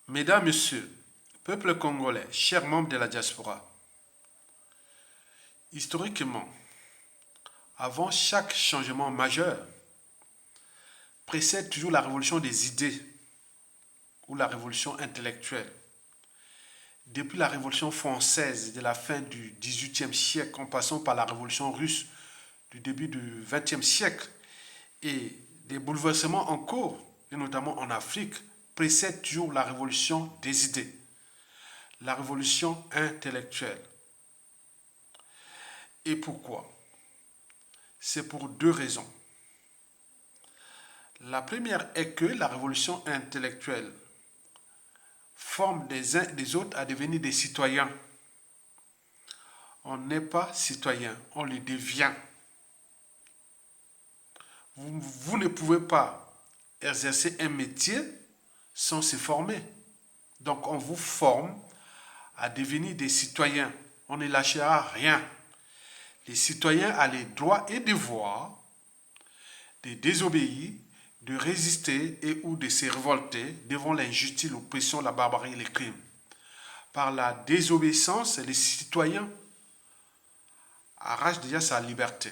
Mesdames, Messieurs, peuple congolais, chers membres de la diaspora, historiquement, avant chaque changement majeur, précède toujours la révolution des idées ou la révolution intellectuelle. Depuis la révolution française de la fin du XVIIIe siècle, en passant par la révolution russe du début du XXe siècle et des bouleversements en cours, et notamment en Afrique, précède toujours la révolution des idées, la révolution intellectuelle. Et pourquoi? C'est pour deux raisons. La première est que la révolution intellectuelle forme des uns et des autres à devenir des citoyens. On n'est pas citoyen, on le devient. Vous ne pouvez pas exercer un métier sans se former. Donc on vous forme à devenir des citoyens. On ne lâchera rien. Les citoyens ont les droits et devoirs de désobéir, de résister et ou de se révolter devant l'injustice, l'oppression, la barbarie et les crimes. Par la désobéissance, les citoyens arrachent déjà sa liberté.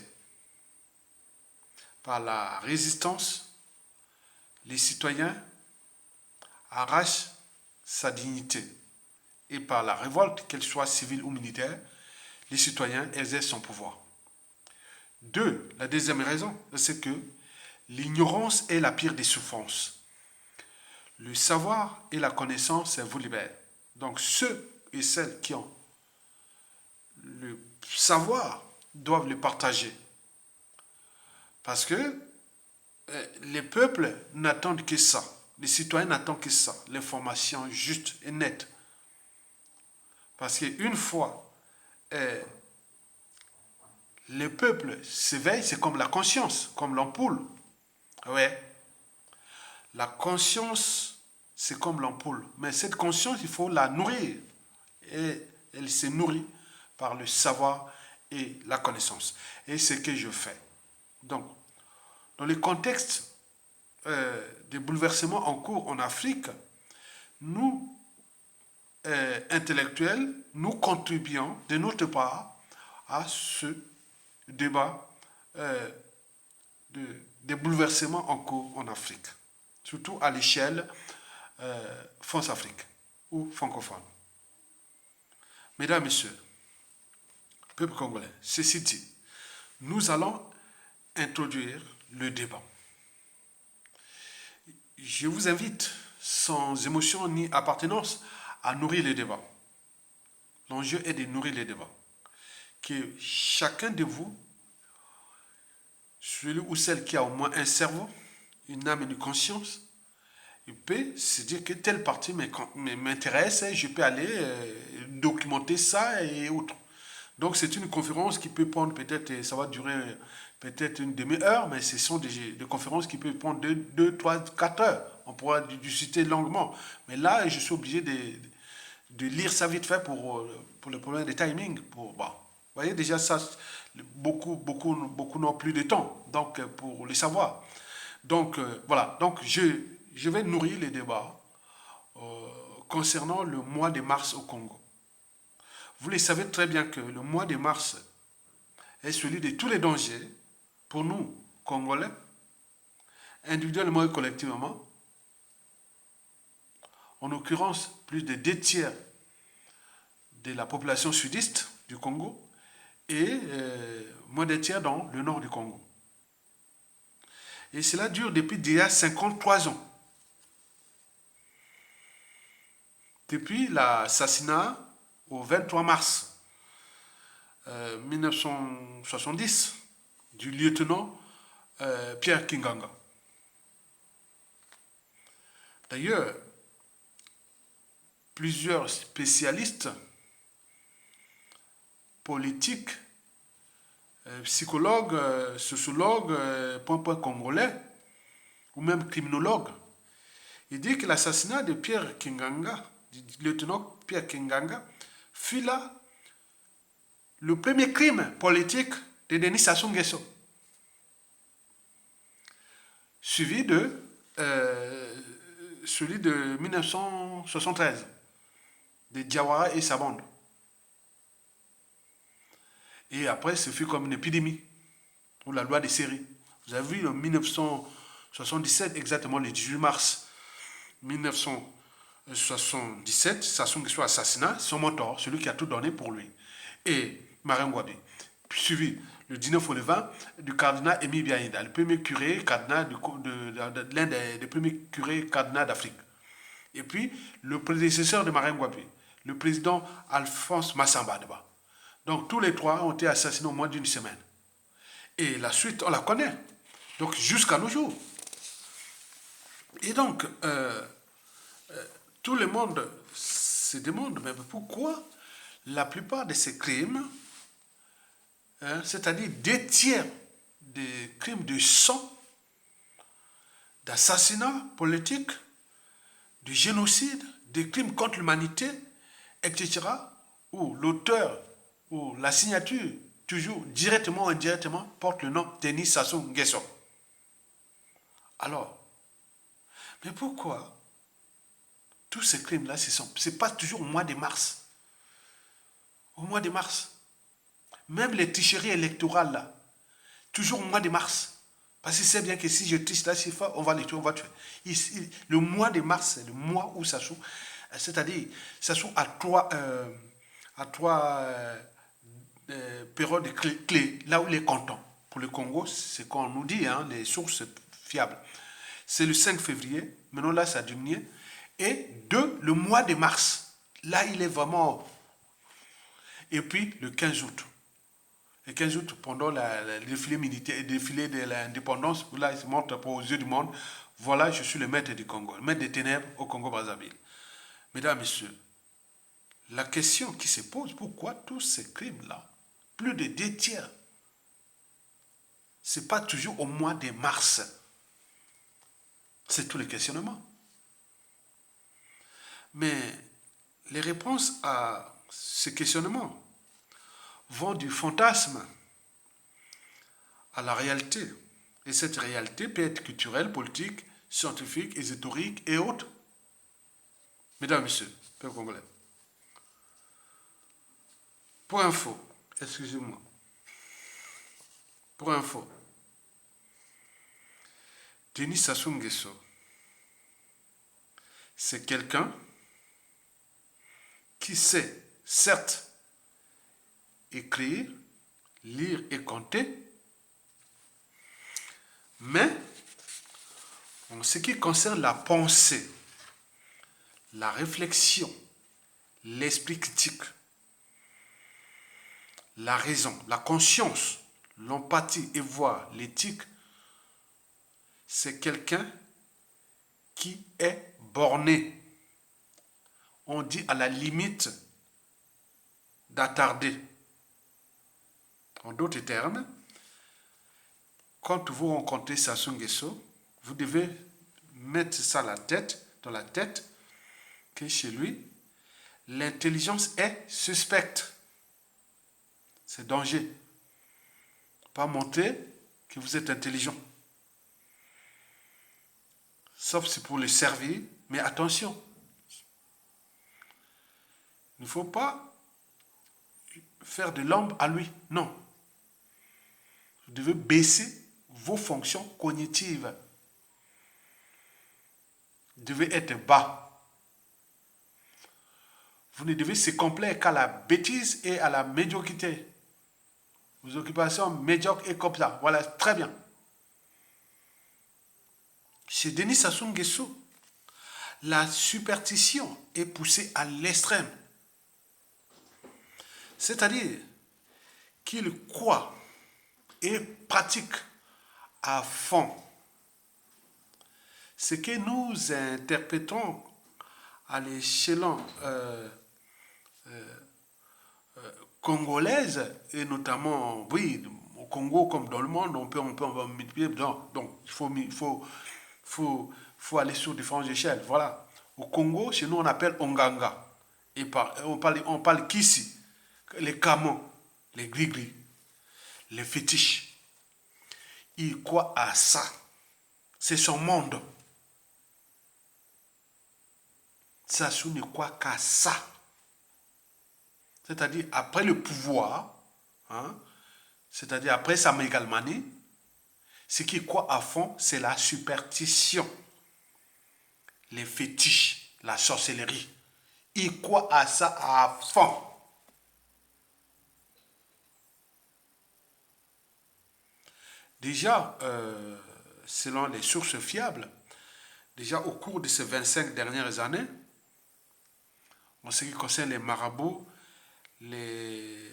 Par la résistance, les citoyens arrachent sa dignité. Et par la révolte, qu'elle soit civile ou militaire, les citoyens exercent son pouvoir. Deux, la deuxième raison, c'est que l'ignorance est la pire des souffrances. Le savoir et la connaissance vous libèrent. Donc ceux et celles qui ont le savoir doivent le partager. Parce que les peuples n'attendent que ça. Les citoyens n'attendent que ça. L'information juste et nette. Parce qu'une fois le peuple s'éveille, c'est comme la conscience, comme l'ampoule. Ouais. La conscience, c'est comme l'ampoule. Mais cette conscience, il faut la nourrir. Et elle se nourrit par le savoir et la connaissance. Et c'est ce que je fais. Donc, dans le contexte des bouleversements en cours en Afrique, nous, intellectuels, nous contribuons de notre part à ce débat des bouleversements en cours en Afrique, surtout à l'échelle France-Afrique ou francophone. Mesdames, Messieurs, peuple congolais, ceci dit, nous allons introduire le débat. Je vous invite, sans émotion ni appartenance, à nourrir le débat. L'enjeu est de nourrir le débat. Que chacun de vous, celui ou celle qui a au moins un cerveau, une âme et une conscience, il peut se dire que telle partie m'intéresse et je peux aller documenter ça et autres. Donc c'est une conférence qui peut prendre peut-être, ça va durer peut-être une demi-heure, mais ce sont des conférences qui peuvent prendre 2, 3, 4 heures. On pourra discuter longuement. Mais là, je suis obligé de lire ça vite fait pour le problème de timing. Vous voyez, déjà, ça, beaucoup n'ont plus de temps donc, pour le savoir. Donc, voilà. Donc, je vais nourrir les débats concernant le mois de mars au Congo. Vous le savez très bien que le mois de mars est celui de tous les dangers pour nous, Congolais, individuellement et collectivement. En l'occurrence, plus de 2 tiers de la population sudiste du Congo et moins de tiers dans le nord du Congo. Et cela dure depuis déjà 53 ans. Depuis l'assassinat au 23 mars 1970 du lieutenant Pierre Kinganga. D'ailleurs, plusieurs spécialistes politiques, psychologues, sociologues, congolais, ou même criminologues, ils disent que l'assassinat de Pierre Kinganga, du lieutenant Pierre Kinganga, fut là le premier crime politique de Denis Sassou Nguesso, suivi de celui de 1973, de Diawara et sa bande. Et après, ce fut comme une épidémie, pour la loi des séries. Vous avez vu en 1977, exactement le 18 mars 1977, Sassou Nguesso assassinat, son mentor, celui qui a tout donné pour lui. Et Marien Ngouabi, suivi le 19 au le 20 du cardinal Émile Biaïda, le premier curé cardinal l'un des premiers curés cardinaux d'Afrique. Et puis, le prédécesseur de Marien Ngouabi, le président Alphonse Massamba Deba. Donc, tous les trois ont été assassinés au moins d'une semaine. Et la suite, on la connaît. Donc, jusqu'à nos jours. Et donc, tout le monde se demande, mais pourquoi la plupart de ces crimes, c'est-à-dire 2 tiers des crimes de sang, d'assassinat politique, de génocide, des crimes contre l'humanité, etc., où l'auteur ou la signature, toujours directement ou indirectement, porte le nom Denis Sassou Nguesso. Alors, mais pourquoi tous ces crimes-là, c'est pas toujours au mois de mars? Au mois de mars. Même les tricheries électorales, là, toujours au mois de mars. Parce que c'est bien que si je triche là, on va les tuer, on va tuer. Le mois de mars, c'est le mois où Sassou, c'est-à-dire, Sassou a trois périodes clés, là où il est content. Pour le Congo, c'est qu'on nous dit, hein, les sources fiables. C'est le 5 février, maintenant là, ça a diminué. Et 2, le mois de mars. Là, il est vraiment... Et puis, le 15 août. Le 15 août, pendant le défilé militaire, le défilé de l'indépendance, là, il se montre aux yeux du monde, voilà, je suis le maître du Congo, le maître des ténèbres au Congo-Brazzaville. Mesdames, Messieurs, la question qui se pose, pourquoi tous ces crimes-là, plus de 2 tiers, ce n'est pas toujours au mois de mars. C'est tout le questionnement. Mais les réponses à ces questionnements vont du fantasme à la réalité. Et cette réalité peut être culturelle, politique, scientifique, ésotérique et autres. Mesdames et Messieurs, peuple congolais. Pour info, excusez-moi. Pour info, Denis Sassou Nguesso, c'est quelqu'un qui sait, certes, écrire, lire et compter, mais en ce qui concerne la pensée, la réflexion, l'esprit critique, la raison, la conscience, l'empathie et voire l'éthique, c'est quelqu'un qui est borné. On dit à la limite d'attarder. En d'autres termes, quand vous rencontrez Sassou Nguesso, vous devez mettre ça dans la tête, que chez lui, l'intelligence est suspecte. C'est danger. Pas montrer que vous êtes intelligent. Sauf c'est pour le servir, mais attention. Il ne faut pas faire de l'ombre à lui. Non. Vous devez baisser vos fonctions cognitives. Vous devez être bas. Vous ne devez se complaire qu'à la bêtise et à la médiocrité. Vos occupations médiocres et comme ça. Voilà, très bien. Chez Denis Sassou Nguesso, la superstition est poussée à l'extrême. C'est-à-dire qu'il croit et pratique à fond ce que nous interprétons à l'échelon congolaise et notamment, oui, au Congo comme dans le monde, on peut multiplier. Donc, il faut aller sur différentes échelles. Voilà. Au Congo, chez nous, on appelle Onganga. Et on parle Kissi, les Kamons, les Grigri, les fétiches. Il croit à ça. C'est son monde. Sassou ne croit qu'à ça. C'est-à-dire, après le pouvoir, hein, c'est-à-dire après sa mégalomanie, ce qu'il croit à fond, c'est la superstition, les fétiches, la sorcellerie. Il croit à ça à fond. Déjà, selon les sources fiables, déjà au cours de ces 25 dernières années, en ce qui concerne les marabouts, les,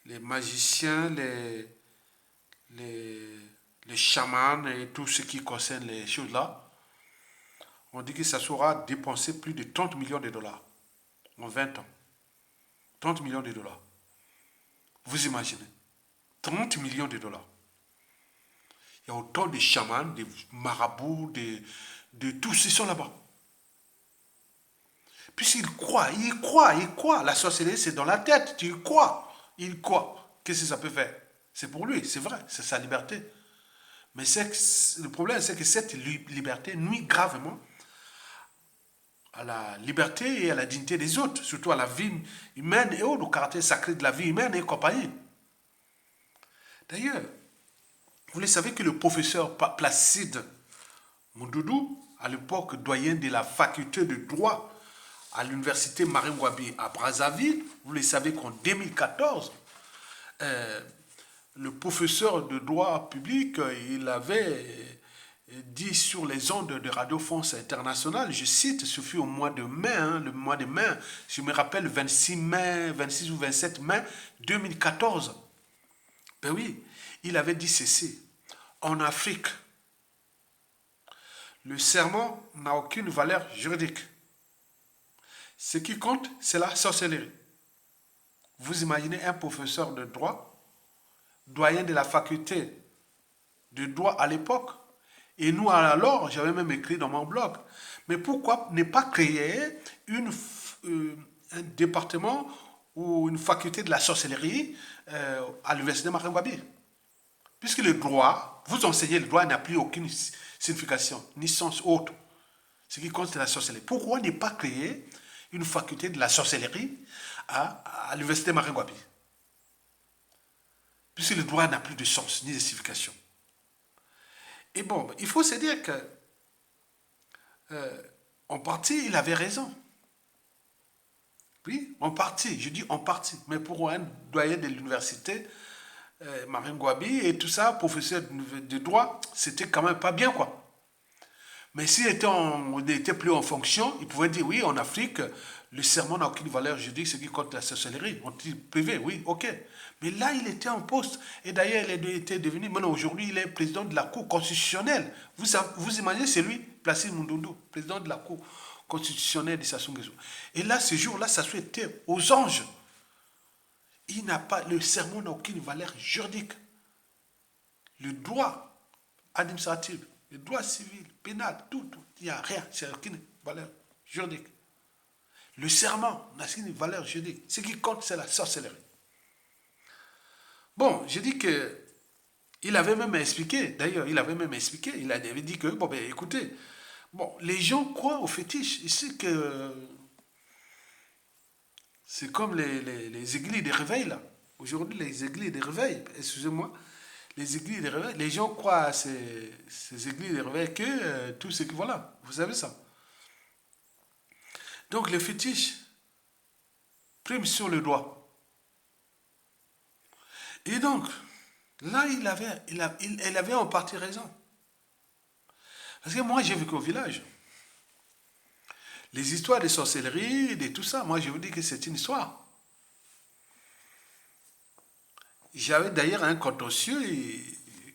les magiciens, les, les chamans et tout ce qui concerne les choses là, on dit que ça sera dépensé plus de 30 millions de dollars en 20 ans. 30 millions de dollars. Vous imaginez? 30 millions de dollars. Il y a autant de chamans, de marabouts, de tous, ils sont là-bas. Puisqu'il croit, il croit, il croit. La sorcellerie, c'est dans la tête. Tu crois. Il croit. Qu'est-ce que ça peut faire? C'est pour lui, c'est vrai, c'est sa liberté. Mais le problème, c'est que cette liberté nuit gravement à la liberté et à la dignité des autres, surtout à la vie humaine et au caractère sacré de la vie humaine et compagnie. D'ailleurs, vous le savez que le professeur Placide Mondoudou, à l'époque doyen de la faculté de droit à l'université Maringouabi à Brazzaville, vous le savez qu'en 2014, le professeur de droit public, il avait dit sur les ondes de Radio France Internationale, je cite, ce fut au mois de mai, hein, le mois de mai, je me rappelle 26 mai, 26 ou 27 mai 2014. Ben oui, il avait dit ceci. En Afrique, le serment n'a aucune valeur juridique. Ce qui compte, c'est la sorcellerie. Vous imaginez un professeur de droit, doyen de la faculté de droit à l'époque, et nous alors, j'avais même écrit dans mon blog, mais pourquoi ne pas créer un département ou une faculté de la sorcellerie à l'université Maringouabi? Puisque le droit, vous enseignez le droit n'a plus aucune signification, ni sens autre. Ce qui compte, c'est la sorcellerie. Pourquoi ne pas créer une faculté de la sorcellerie à l'université Maringouabi? Puisque le droit n'a plus de sens, ni de signification. Et bon, il faut se dire que, en partie, il avait raison. Oui, en partie, je dis en partie. Mais pour un doyen de l'université, Maringouabi et tout ça, professeur de droit, c'était quand même pas bien, quoi. Mais s'il n'était plus en fonction, il pouvait dire oui, en Afrique, le serment n'a aucune valeur juridique, ce qui compte la sorcellerie. On dit privé, oui, ok. Mais là, il était en poste. Et d'ailleurs, il était devenu, maintenant aujourd'hui, il est président de la Cour constitutionnelle. Vous imaginez, c'est lui, Placide Mondoudou, président de la Cour constitutionnelle de Sassou Nguesso. Et là, ce jour-là, Sassou était aux anges. Il n'a pas, le serment n'a aucune valeur juridique. Le droit administratif, le droit civil, pénal, tout, il n'y a rien, c'est aucune valeur juridique. Le serment n'a aucune valeur juridique. Ce qui compte, c'est la sorcellerie. Bon, j'ai dit que il avait même expliqué, d'ailleurs, il avait même expliqué, il avait dit que, bon, ben, écoutez, bon, les gens croient aux fétiches. Ici que c'est comme les églises de réveil, là. Aujourd'hui, les églises de réveil, excusez-moi, les églises de réveil, les gens croient à ces églises de réveil que tout ce qui, voilà, vous savez ça. Donc, les fétiches priment sur le doigt. Et donc, là, il avait en partie raison. Parce que moi, j'ai vécu au village. Les histoires de sorcellerie, de tout ça, moi, je vous dis que c'est une histoire. J'avais d'ailleurs un contentieux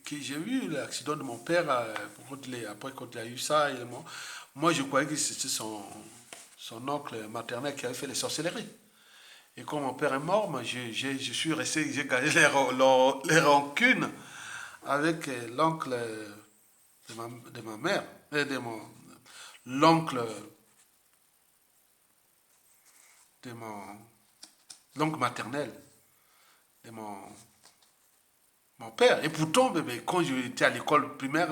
que j'ai vu, l'accident de mon père, après quand il a eu ça, moi je croyais que c'était son oncle maternel qui avait fait les sorcelleries. Et quand mon père est mort, moi, je suis resté, j'ai gardé les rancunes avec l'oncle de ma mère, l'oncle de mon l'oncle maternel de Mon père. Et pourtant, quand j'étais à l'école primaire,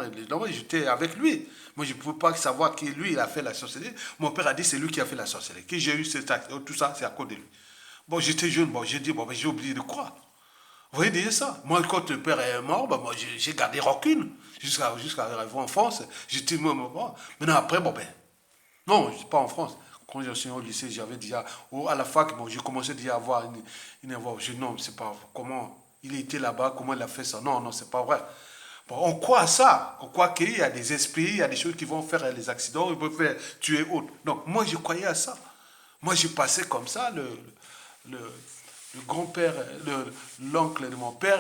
j'étais avec lui. Moi, je ne pouvais pas savoir que lui, il a fait la sorcellerie. Mon père a dit c'est lui qui a fait la sorcellerie. Que j'ai eu cet acte, tout ça, c'est à cause de lui. Bon, j'étais jeune, bon, j'ai dit, bon, j'ai oublié de croire. Vous voyez déjà ça. Moi, quand le père est mort, moi, j'ai gardé rancune. Jusqu'à arriver en France. J'étais bon. Maintenant, après, bon, non, je suis pas en France. Quand je suis au lycée, j'avais déjà, à la fac, bon, j'ai commencé déjà à avoir une voix. Je dis non, c'est pas comment il était là-bas, comment il a fait ça. Non, non, c'est pas vrai. Bon, on croit à ça. On croit qu'il y a des esprits, il y a des choses qui vont faire les accidents, ils peuvent faire tuer autres. Donc, moi, je croyais à ça. Moi, je passais comme ça, le, le grand-père, l'oncle de mon père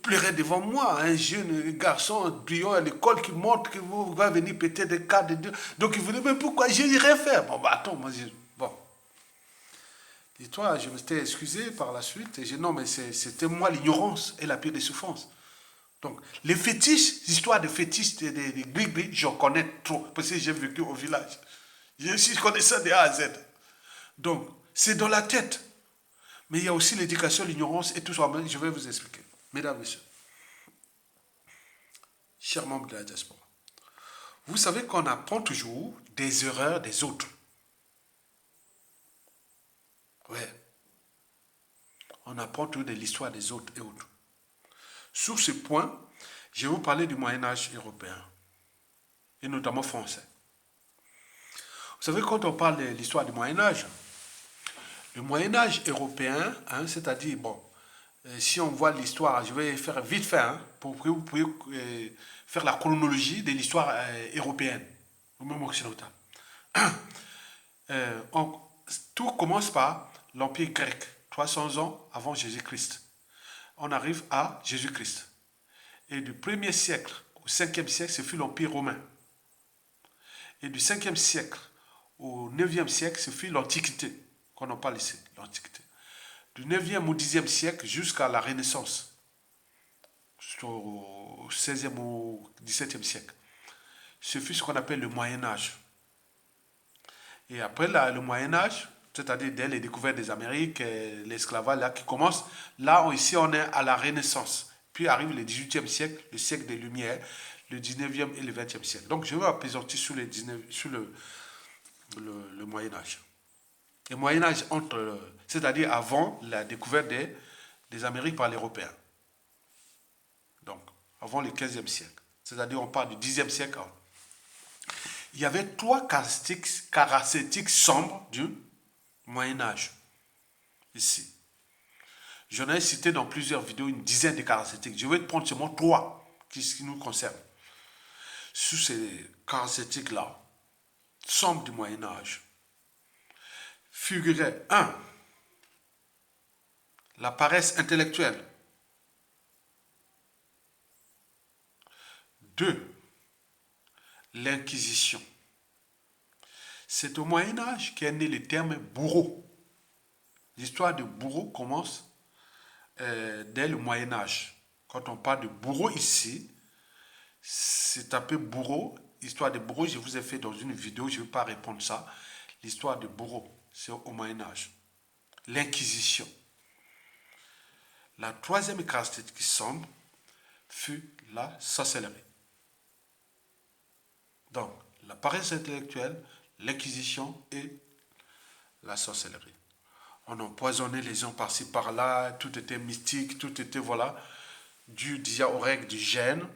pleurait devant moi, un jeune garçon brillant à l'école qui montre qu'il va venir péter des cadres. Donc il voulait, mais pourquoi j'ai rien faire? Bon, bah attends, moi, bon. Dis-toi, je m'étais excusé par la suite et j'ai dit non, mais c'était moi l'ignorance et la pire des souffrances. Donc, les fétiches, l'histoire de fétiches, des gris-gris, j'en connais trop parce que j'ai vécu au village. Je connais ça de A à Z. Donc, c'est dans la tête. Mais il y a aussi l'éducation, l'ignorance et tout ça. Je vais vous expliquer. Mesdames, Messieurs, chers membres de la diaspora, vous savez qu'on apprend toujours des erreurs des autres. Ouais. On apprend toujours de l'histoire des autres et autres. Sur ce point, je vais vous parler du Moyen-Âge européen, et notamment français. Vous savez, quand on parle de l'histoire du Moyen-Âge, le Moyen-Âge européen, hein, c'est-à-dire, bon, si on voit l'histoire, je vais faire vite fait, hein, pour que vous puissiez faire la chronologie de l'histoire européenne, ou même occidentale. Euh, on- Tout commence par l'Empire grec, 300 ans avant Jésus-Christ. On arrive à Jésus-Christ. Et du 1er siècle au 5e siècle, ce fut l'Empire romain. Et du 5e siècle au 9e siècle, ce fut l'Antiquité, qu'on en parle ici, l'Antiquité. Du 9e au 10e siècle jusqu'à la Renaissance, au 16e au 17e siècle. Ce fut ce qu'on appelle le Moyen Âge. Et après le Moyen Âge, c'est-à-dire dès les découvertes des Amériques, l'esclavage là qui commence, là ici on est à la Renaissance. Puis arrive le 18e siècle, le siècle des Lumières, le 19e et le 20e siècle. Donc je vais appesantir sur, sur le Moyen Âge. Le Moyen Âge entre, c'est-à-dire avant la découverte des Amériques par les Européens. Donc avant le 15e siècle. C'est-à-dire on parle du 10e siècle. Il y avait trois caractéristiques sombres du Moyen Âge. Ici. J'en ai cité dans plusieurs vidéos une dizaine de caractéristiques. Je vais prendre seulement trois qui nous concernent. Sous ces caractéristiques-là, sombres du Moyen Âge, figurait 1. La paresse intellectuelle. 2. L'Inquisition. C'est au Moyen Âge qu'est né le terme bourreau. L'histoire de bourreau commence dès le Moyen Âge. Quand on parle de bourreau ici, c'est appelé bourreau. Histoire de bourreau, je vous ai fait dans une vidéo, je ne vais pas répondre ça. L'histoire de bourreau, c'est au Moyen Âge. L'Inquisition. La troisième caractéristique qui semble fut la sorcellerie. Donc, la paresse intellectuelle, l'Inquisition et la sorcellerie. On empoisonnait les gens par-ci par-là, tout était mystique, tout était, voilà, dû déjà aux règles du jeûne,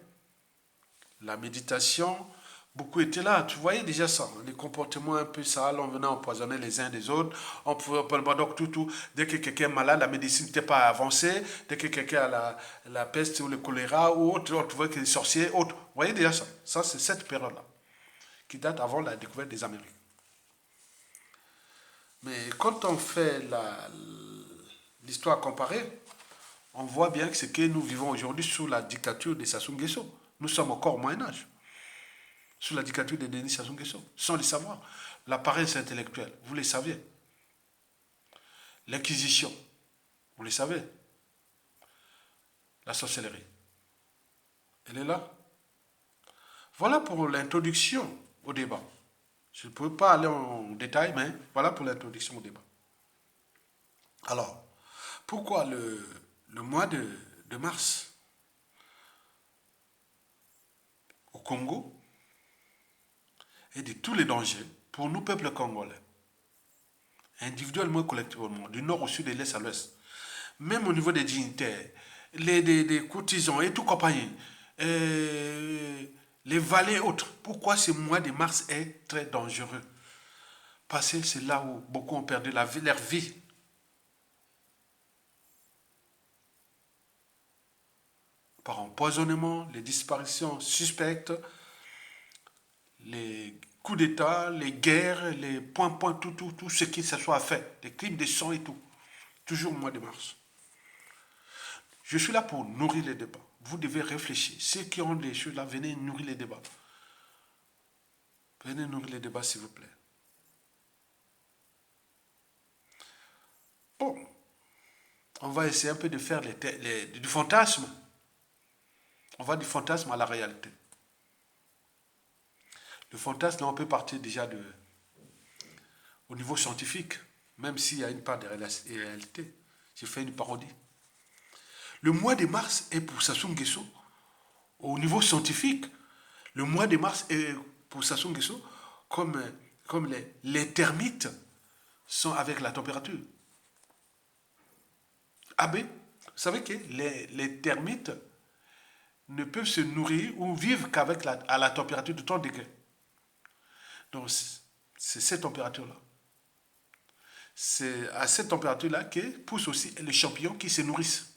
la méditation, beaucoup étaient là. Tu voyais déjà ça, les comportements un peu sales, on venait empoisonner les uns des autres, on pouvait, donc tout. Dès que quelqu'un est malade, la médecine n'était pas avancée, dès que quelqu'un a la peste ou le choléra ou autre, on trouvait que les sorciers, autres. Vous voyez déjà ça. Ça, c'est cette période-là, qui date avant la découverte des Amériques. Mais quand on fait l'histoire comparée, on voit bien que ce que nous vivons aujourd'hui sous la dictature de Sassou Nguesso. Nous sommes encore au Moyen-Âge, sous la dictature de Denis Sassou Nguesso, sans le savoir. La paresse intellectuelle, vous le saviez. L'Inquisition, vous le savez. La sorcellerie, elle est là. Voilà pour l'introduction au débat. Je ne peux pas aller en détail, mais voilà pour l'introduction au débat. Alors, pourquoi le mois de de mars au Congo et de tous les dangers pour nous, peuple congolais, individuellement et collectivement, du nord au sud et de l'est à l'ouest, même au niveau des dignitaires, des courtisans et tout compagnie, les vallées et autres. Pourquoi ce mois de mars est très dangereux? Parce que c'est là où beaucoup ont perdu leur vie. Par empoisonnement, les disparitions suspectes, les coups d'État, les guerres, les points, tout ce qui se soit fait, les crimes de sang et tout. Toujours au mois de mars. Je suis là pour nourrir les débats. Vous devez réfléchir. Ceux qui ont des choses là, venez nourrir les débats. Venez nourrir les débats, s'il vous plaît. Bon, on va essayer un peu de faire du fantasme. On va du fantasme à la réalité. Le fantasme, on peut partir déjà au niveau scientifique, même s'il y a une part de réalité. J'ai fait une parodie. Le mois de mars est pour Sassou Nguesso, au niveau scientifique, le mois de mars est pour Sassou Nguesso comme les termites sont avec la température. Ah ben, vous savez que les termites ne peuvent se nourrir ou vivre qu'avec à la température de 30 degrés. Donc, c'est cette température-là. C'est à cette température-là que poussent aussi les champignons qui se nourrissent.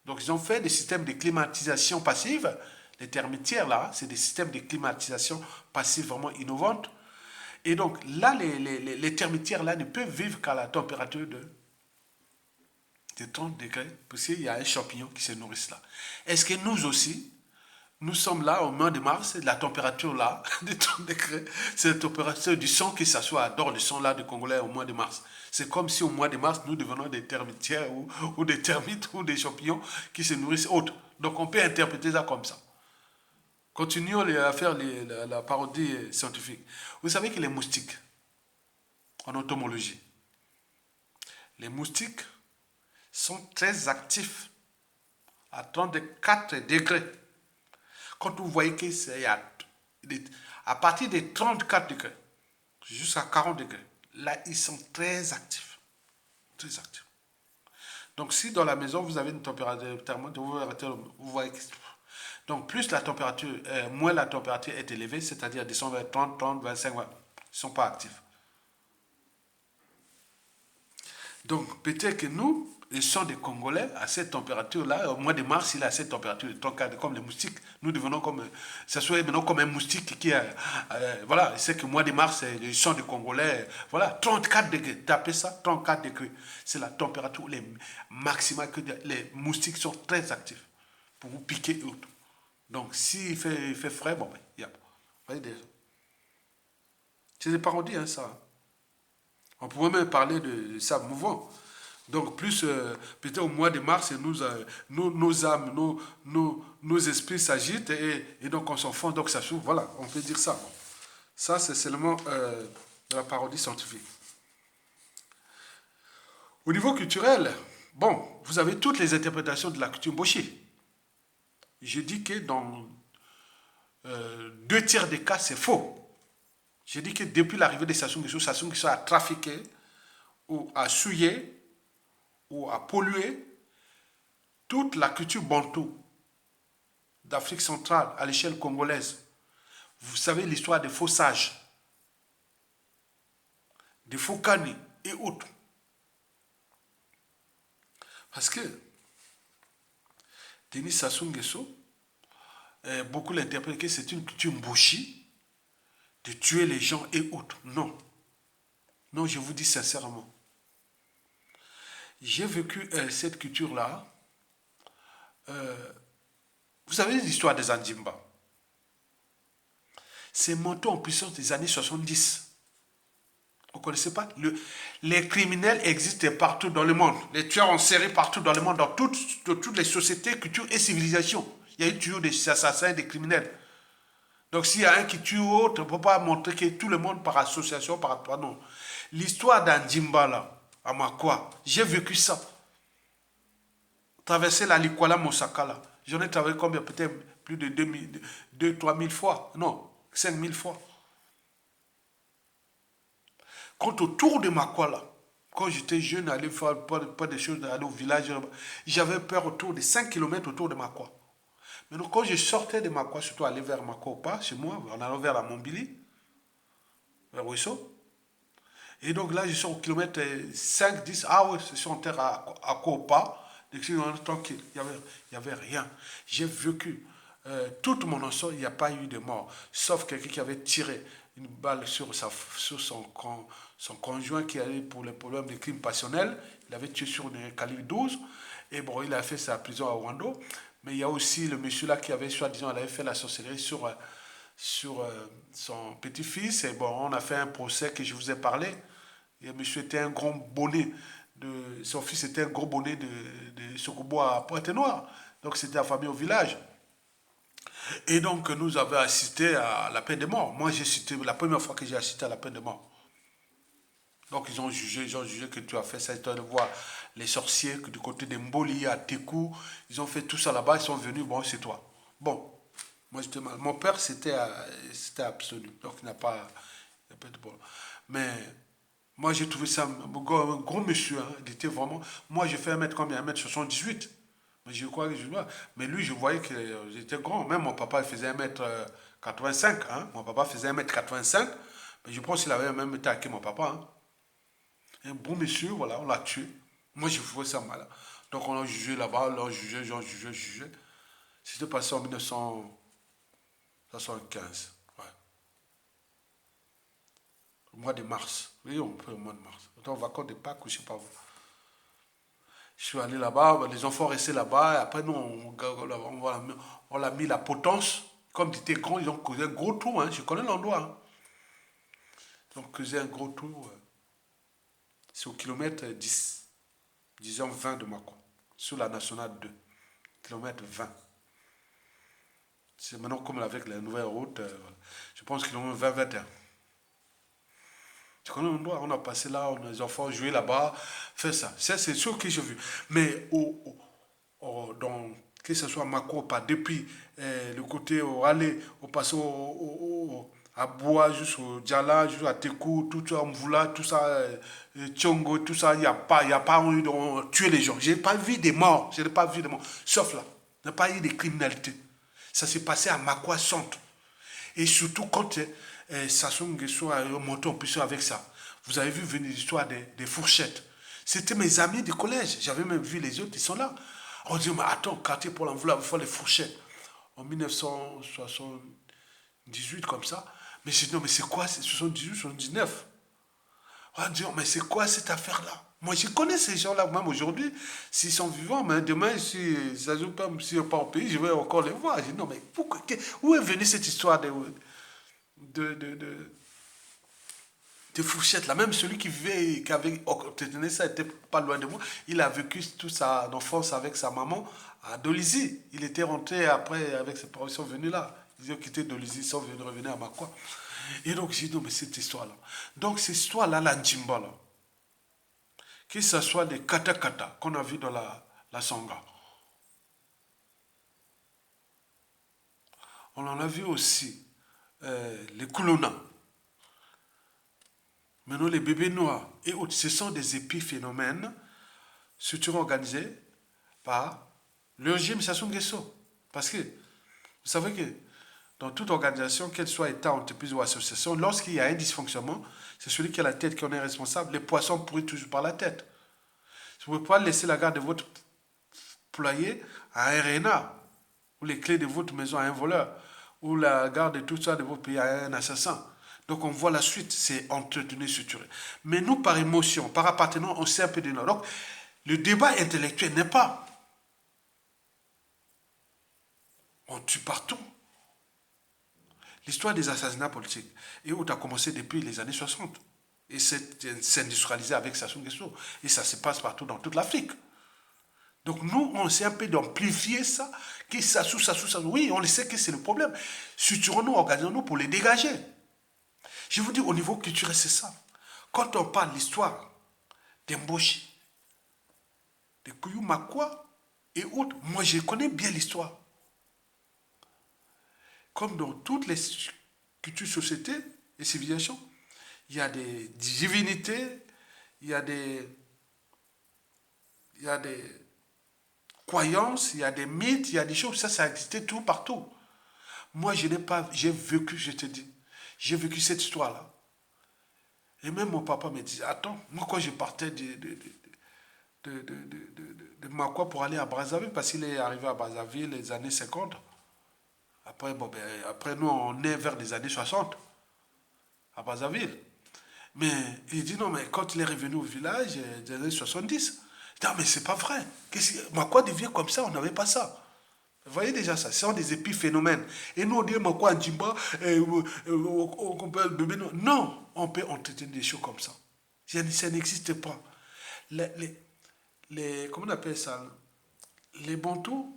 Donc, ils ont fait des systèmes de climatisation passive. Les termitières, là, c'est des systèmes de climatisation passive vraiment innovantes. Et donc, là, les termitières, là, ne peuvent vivre qu'à la température de 30 degrés, parce qu'il y a un champignon qui se nourrisse là. Est-ce que nous aussi, nous sommes là au mois de mars, la température là, de 30 degrés, c'est la température du sang qui s'assoit dans le sang là du Congolais au mois de mars. C'est comme si au mois de mars, nous devenons des termitières ou des termites ou des champignons qui se nourrissent autres. Donc on peut interpréter ça comme ça. Continuons à faire la parodie scientifique. Vous savez que les moustiques, en entomologie, les moustiques sont très actifs à 34 degrés. Quand vous voyez que c'est à partir de 34 degrés jusqu'à 40 degrés, là, ils sont très actifs. Très actifs. Donc, si dans la maison, vous avez une température thermomètre, vous voyez que... Donc, plus la température, moins la température est élevée, c'est-à-dire descend vers 30, 25, 20, ils ne sont pas actifs. Donc, peut-être que nous, les sang des Congolais, à cette température-là, au mois de mars, il est à cette température de 34, comme les moustiques. Nous devenons comme, ça soit maintenant comme un moustique qui est, voilà, c'est que au mois de mars, le sang des Congolais, voilà, 34 degrés, tapez ça, 34 degrés. C'est la température maximale que les moustiques sont très actifs pour vous piquer et autres. Donc, s'il fait frais, bon, ben, il y a. Vous voyez déjà. C'est des parodies, hein, ça. On pourrait même parler de ça mouvant. Donc, plus peut-être au mois de mars, nos âmes, nos esprits s'agitent et donc on s'enfonce, donc ça s'ouvre. Voilà, on peut dire ça. Bon. Ça, c'est seulement de la parodie scientifique. Au niveau culturel, bon, vous avez toutes les interprétations de la coutume Boshi. Je dis que dans 2 tiers des cas, c'est faux. Je dis que depuis l'arrivée de Sassou Nguesso a trafiqué ou a souillé ou à polluer toute la culture bantou d'Afrique centrale à l'échelle congolaise. Vous savez l'histoire des faux sages, des faux cani et autres. Parce que Denis Sassou Nguesso, beaucoup l'interprètent que c'est une culture mbouchi de tuer les gens et autres. Non. Non, je vous dis sincèrement. J'ai vécu cette culture-là. Vous savez l'histoire des Andimba. C'est monté en puissance des années 70. Vous ne connaissez pas les criminels existent partout dans le monde. Les tueurs en série partout dans le monde, dans toutes les sociétés, cultures et civilisations. Il y a eu toujours des assassins et des criminels. Donc s'il y a un qui tue l'autre, on ne peut pas montrer que tout le monde par association, par rapport. Non. L'histoire d'Andimba, là, à Makwa, j'ai vécu ça. traverser la Likwala Mosakala. J'en ai travaillé combien? Peut-être plus de 2 3 000 fois. Non, 5 000 fois. Quant autour de Makwala, quand j'étais jeune, aller faire pas des choses, aller au village, j'avais peur autour de 5 km autour de Makwa. Maintenant, quand je sortais de Makwa, surtout aller vers Makwa ou pas, chez moi, en allant vers la Montbili, vers Ouesso, et donc là, je suis au kilomètre 5 10 ah oui, je suis en terre à Kopa. Donc, je suis tranquille, il y avait rien. J'ai vécu toute mon enfance, il n'y a pas eu de mort, sauf quelqu'un qui avait tiré une balle sur son conjoint qui allait pour les problèmes de crimes passionnels. Il avait tué sur une calibre 12. Et bon, il a fait sa prison à Wando. Mais il y a aussi le monsieur là qui avait, soi-disant, il avait fait la sorcellerie sur son petit-fils. Et bon, on a fait un procès que je vous ai parlé. Et le monsieur était un gros bonnet. Son fils était un gros bonnet de Sokobo à Pointe-Noire. Donc c'était la famille au village. Et donc nous avons assisté à la peine de mort. Moi j'ai assisté, la première fois que j'ai assisté à la peine de mort. Donc ils ont jugé que tu as fait ça, ils de voir les sorciers du côté de Mboli, à Tekou, ils ont fait tout ça là-bas, ils sont venus, bon c'est toi. Bon, moi j'étais mal. Mon père c'était absolu, donc il n'y a pas de bon. Mais moi j'ai trouvé ça un gros monsieur, hein, il était vraiment, moi j'ai fait 1 mètre combien? 1 m 78. Mais je crois que je vois. Mais lui, je voyais qu'il était grand. Même mon papa, il faisait 1 m 85. Hein. Mon papa faisait 1 m 85. Mais je pense qu'il avait même été que mon papa. Hein. Un bon monsieur, voilà, on l'a tué. Moi, je trouvais ça mal. Donc, on l'a jugé là-bas, on l'a jugé, j'en jugé, jugé. C'était passé en 1975. Ouais. Au mois de mars. Oui, on peut au mois de mars. Donc, vacances de Pâques, je ne sais pas vous. Je suis allé là-bas, les enfants restaient là-bas, et après nous, on l'a mis la potence. Comme il était grand, ils ont causé un gros tour, hein. Je connais l'endroit. Hein. Ils ont causé un gros tour. C'est au kilomètre 10, disons 20 de Mako, sur la nationale 2, kilomètre 20. C'est maintenant comme avec la nouvelle route, je pense kilomètre 20-21. Tu connais l'endroit, on a passé là, les enfants joué là-bas, fait ça. Ça, c'est sûr que j'ai vu. Mais que ce soit à Mako, pas depuis le côté au aller, au passé à Bois, jusqu'au Djala, jusqu'à Tekou, tout ça, Mvoula, tout ça, Tchongo, tout ça, il y a pas eu de tuer les gens. Je n'ai pas vu des morts, je n'ai pas vu des morts. Sauf là, il n'y a pas eu de criminalité. Ça s'est passé à Makwa Centre. Et surtout quand Sassou Nguesso a remonté en puissance avec ça. Vous avez vu venir l'histoire des fourchettes. C'était mes amis du collège. J'avais même vu les autres, ils sont là. On dit, mais attends, quartier pour l'enveloppe, il faut les fourchettes. En 1978, comme ça. Mais j'ai dit, non, mais c'est quoi, c'est 78, 79. On dit, mais c'est quoi cette affaire-là? Moi, je connais ces gens-là, même aujourd'hui, s'ils sont vivants, mais demain, si ça joue pas, si pas au pays, je vais encore les voir. Je dis, non, mais pourquoi, où est venue cette histoire de, de, de, de fourchettes là? Même celui qui avait obtenu ça, était pas loin de moi. Il a vécu toute sa enfance avec sa maman à Dolisie. Il était rentré après avec ses parents, ils sont venus là. Ils ont quitté Dolisie, ils sont venus revenir à Makwa. Et donc, j'ai dit, non, mais cette histoire-là. Donc, cette histoire-là, la Njimba, là, que ce soit des kata-kata qu'on a vu dans la Sangha. On en a vu aussi les Kulona. Maintenant, les bébés noirs et autres, ce sont des épiphénomènes structurés organisés par le régime Sassou Nguesso. Parce que, vous savez que dans toute organisation, qu'elle soit État, entreprise ou association, lorsqu'il y a un dysfonctionnement, c'est celui qui a la tête qui en est responsable. Les poissons pourrissent toujours par la tête. Vous ne pouvez pas laisser la garde de votre poulailler à un renard, ou les clés de votre maison à un voleur, ou la garde de tout ça de votre pays à un assassin. Donc on voit la suite, c'est entretenu, structuré. Mais nous, par émotion, par appartenance, on sait un peu de nous. Donc le débat intellectuel n'est pas. On tue partout. L'histoire des assassinats politiques, et où a commencé depuis les années 60. Et c'est industrialisé avec Sassou Nguesso. Et ça se passe partout dans toute l'Afrique. Donc nous, on sait un peu d'amplifier ça, que Sassou. Oui, on le sait que c'est le problème. Structurons-nous, organisons-nous pour les dégager. Je vous dis, au niveau culturel, c'est ça. Quand on parle de l'histoire d'Emboshi, de Kouyu Makwa, et autres. Moi, je connais bien l'histoire. Comme dans toutes les cultures, sociétés et civilisations, il y a des divinités, il y a des, il y a des croyances, il y a des mythes, il y a des choses. Ça existait tout partout. Moi, je n'ai pas, j'ai vécu, je te dis, j'ai vécu cette histoire-là. Et même mon papa me disait, attends, moi quand je partais de Makwa pour aller à Brazzaville, parce qu'il est arrivé à Brazzaville les années 50, après, bon, ben, après nous on est vers les années 60 à Brazzaville. Mais il dit non, mais quand il est revenu au village, des années 70, il dit, ah, mais c'est pas vrai. Makwa devient comme ça, on n'avait pas ça. Vous voyez déjà ça, ce sont des épiphénomènes. Et nous, on dit, mais quoi, Djimba, on peut le bébé. Non, non, on peut entretenir des choses comme ça. Ça n'existe pas. Les, les, comment on appelle ça? Les Bantous,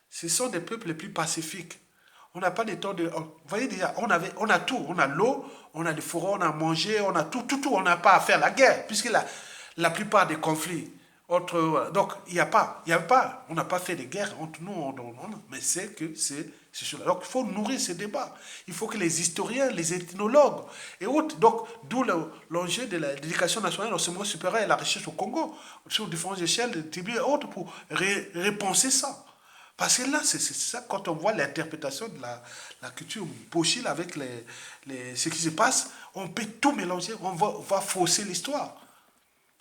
ce sont des peuples les plus pacifiques. On n'a pas de temps de. Vous voyez déjà, on a tout. On a l'eau, on a les forêts, on a mangé, on a tout, tout, tout. On n'a pas à faire la guerre, puisque la plupart des conflits entre. Donc, il y a pas, on n'a pas fait de guerre entre nous, mais c'est que c'est cela. Donc, il faut nourrir ces débats. Il faut que les historiens, les ethnologues et autres. Donc, d'où l'enjeu de l'éducation nationale, l'enseignement supérieur et la recherche au Congo, sur différentes échelles, de tribus et autres, pour repenser ça. Parce que là, c'est ça, quand on voit l'interprétation de la culture pochile avec ce qui se passe, on peut tout mélanger, on va fausser l'histoire.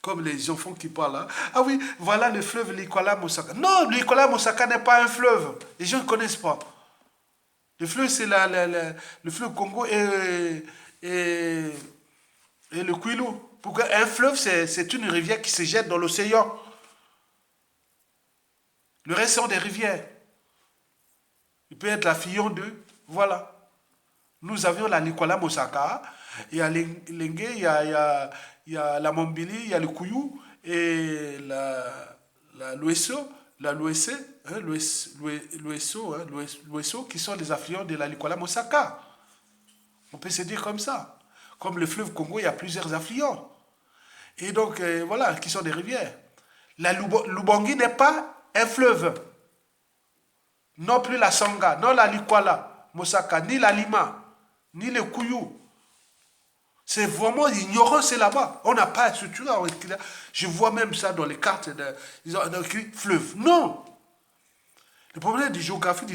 Comme les enfants qui parlent là. Ah oui, voilà le fleuve Likola Mosaka. Non, Likola Mosaka n'est pas un fleuve. Les gens ne connaissent pas. Le fleuve, c'est le fleuve Congo et le Kwilu. Pourquoi un fleuve, c'est une rivière qui se jette dans l'océan. Le reste sont des rivières. Il peut être la Fillon d'eux. Voilà. Nous avions la Nicolas Mosaka, il y a l'Engue, il y a la Mombili, il y a le Kouyou et l'Ouesso, l'Ouessé, hein, l'Ouesso, hein, l'Ouesso, qui sont les affluents de la Nicolas Mosaka. On peut se dire comme ça. Comme le fleuve Congo, il y a plusieurs affluents. Et donc, voilà, qui sont des rivières. La Lubangui n'est pas un fleuve. Non plus la Sanga, non la Likwala, Mosaka, ni la Lima, ni le Kouyou. C'est vraiment ignorance là-bas. On n'a pas structuré. Je vois même ça dans les cartes. Ils ont écrit fleuve. Non. Le problème de géographie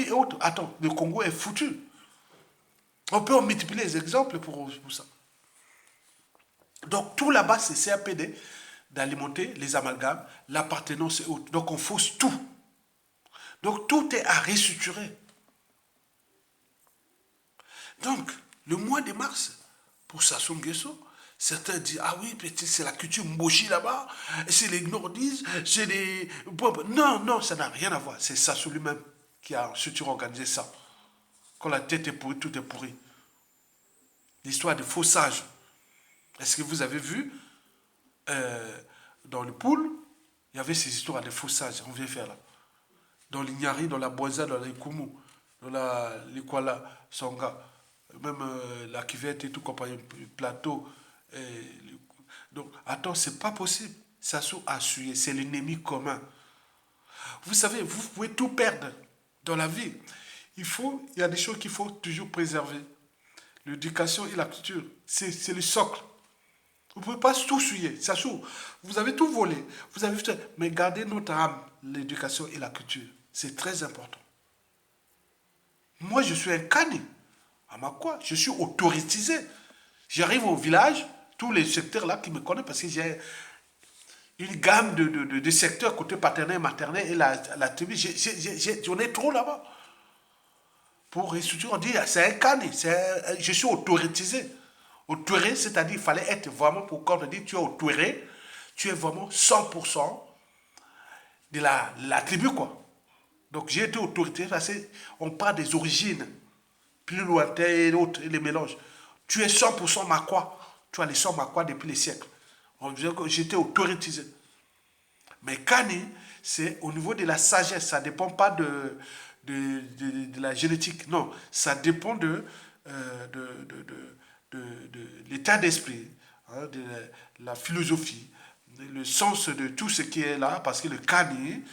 et autres. Attends, le Congo est foutu. On peut en multiplier les exemples pour ça. Donc tout là-bas, c'est CAPD d'alimenter les amalgames, l'appartenance et autres. Donc on fausse tout. Donc tout est à restructurer. Donc, le mois de mars, pour Sassou Nguesso, certains disent, ah oui, peut-être c'est la culture Mboshi là-bas, c'est les Nordistes, c'est les... Non, non, ça n'a rien à voir. C'est Sassou lui-même qui a structuré, organisé ça. Quand la tête est pourrie, tout est pourri. L'histoire de faussage. Est-ce que vous avez vu, dans le pool, il y avait ces histoires de faussage, on vient faire là. Dans l'Ignari, dans la Boisa, dans l'Ikumu, dans l'Ikwala, Songa, même la cuvette et tout, compagnie, le plateau. Donc, attends, c'est pas possible. Sassou a sué, c'est l'ennemi commun. Vous savez, vous pouvez tout perdre dans la vie. Il y a des choses qu'il faut toujours préserver. L'éducation et la culture, c'est le socle. Vous ne pouvez pas tout souiller. Sassou, vous avez tout volé. Vous avez fait, mais gardez notre âme, l'éducation et la culture. C'est très important. Moi, je suis un cani. À ma quoi? Je suis autorisé. J'arrive au village, tous les secteurs là qui me connaissent, parce que j'ai une gamme de secteurs côté paternel, maternel et la tribu. J'en ai trop là-bas. Pour restructurer, on dit c'est un cani. Je suis autorisé. Autorisé, c'est-à-dire il fallait être vraiment, pour quand on dit tu es autorisé, tu es vraiment 100% de la tribu, quoi. Donc j'ai été autorité parce qu'on parle des origines plus lointaines et autres, et les mélanges. Tu es 100% Makwa. Tu as les 100 Makwa depuis les siècles. J'étais autorisé. Mais Kani, c'est au niveau de la sagesse. Ça ne dépend pas de la génétique. Non, ça dépend de l'état d'esprit, hein, de la philosophie, le sens de tout ce qui est là, parce que le Kani,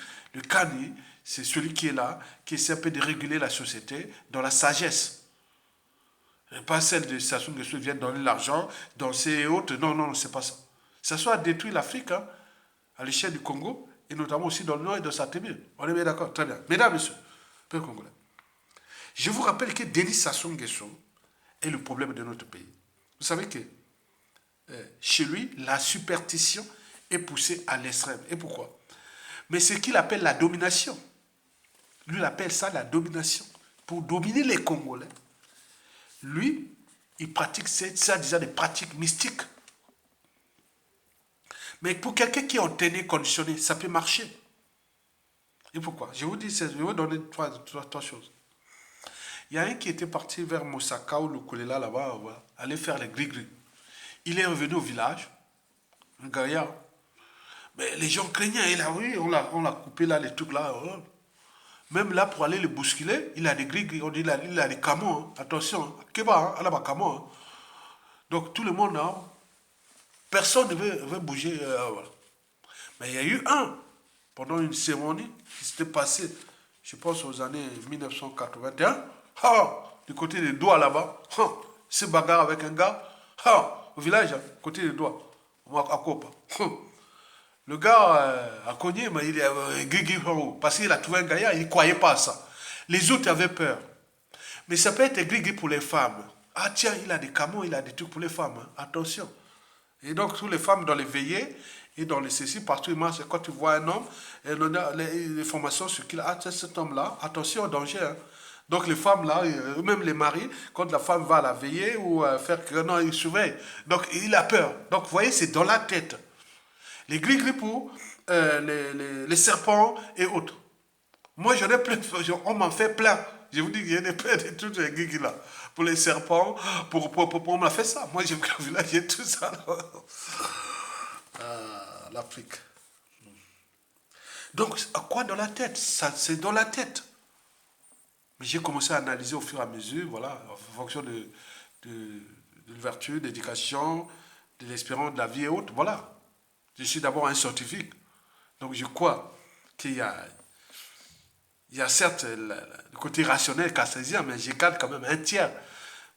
c'est celui qui est là, qui essaie un peu de réguler la société dans la sagesse. Et pas celle de Sassou Nguesso qui vient donner l'argent, danser et autres. Non, non, c'est pas ça. Ça soit détruit l'Afrique, hein, à l'échelle du Congo, et notamment aussi dans le nord et dans sa tribu. On est bien d'accord, très bien. Mesdames, messieurs, peuple congolais, je vous rappelle que Denis Sassou Nguesso est le problème de notre pays. Vous savez que chez lui, la superstition est poussée à l'extrême. Et pourquoi? Mais ce qu'il appelle la domination, lui, il appelle ça la domination. Pour dominer les Congolais, lui, il pratique ça déjà des pratiques mystiques. Mais pour quelqu'un qui est entraîné, conditionné, ça peut marcher. Et pourquoi? Je vous dis, je vais vous donner trois choses. Il y a un qui était parti vers Mosaka ou le Koulela là-bas, voilà, aller faire les gris-gris. Il est revenu au village, un gaillard. Mais les gens craignaient, il a, oui, on l'a coupé là, les trucs là. Oh. Même là, pour aller le bousculer, il a des gris-gris, on dit il a des camons, hein. Attention, hein. Keba, hein, là-bas, camons. Hein. Donc tout le monde, hein, personne ne veut bouger. Voilà. Mais il y a eu pendant une cérémonie qui s'était passée, je pense aux années 1981, du côté des doigts là-bas, se bagarre avec un gars, au village, hein, côté des doigts, à Kopa. Le gars a cogné, mais il est parce qu'il a trouvé un gaillard, il ne croyait pas à ça. Les autres avaient peur. Mais ça peut être gris pour les femmes. Ah tiens, il a des camons, il a des trucs pour les femmes, hein. Attention. Et donc, toutes les femmes dans les veillées et dans les ceci, partout ils marchent. Quand tu vois un homme, les formations sur qui, ah, cet homme-là, attention au danger. Hein. Donc, les femmes là, même les maris, quand la femme va à la veiller ou faire que non, il surveille. Donc, il a peur. Donc, vous voyez, c'est dans la tête. Les gris-gris pour les serpents et autres. Moi, j'en ai plein, on m'en fait plein. Je vous dis qu'il y a plein de trucs de gris là. Pour les serpents, on m'a fait ça. Moi, j'ai vu là, j'ai tout ça. L'Afrique. Donc, à quoi dans la tête? Ça, c'est dans la tête. Mais j'ai commencé à analyser au fur et à mesure, voilà, en fonction de l'ouverture, de l'éducation, de l'espérance de la vie et autres. Voilà. Je suis d'abord un scientifique. Donc, je crois qu'il y a certes le côté rationnel cartésien, mais je garde quand même un tiers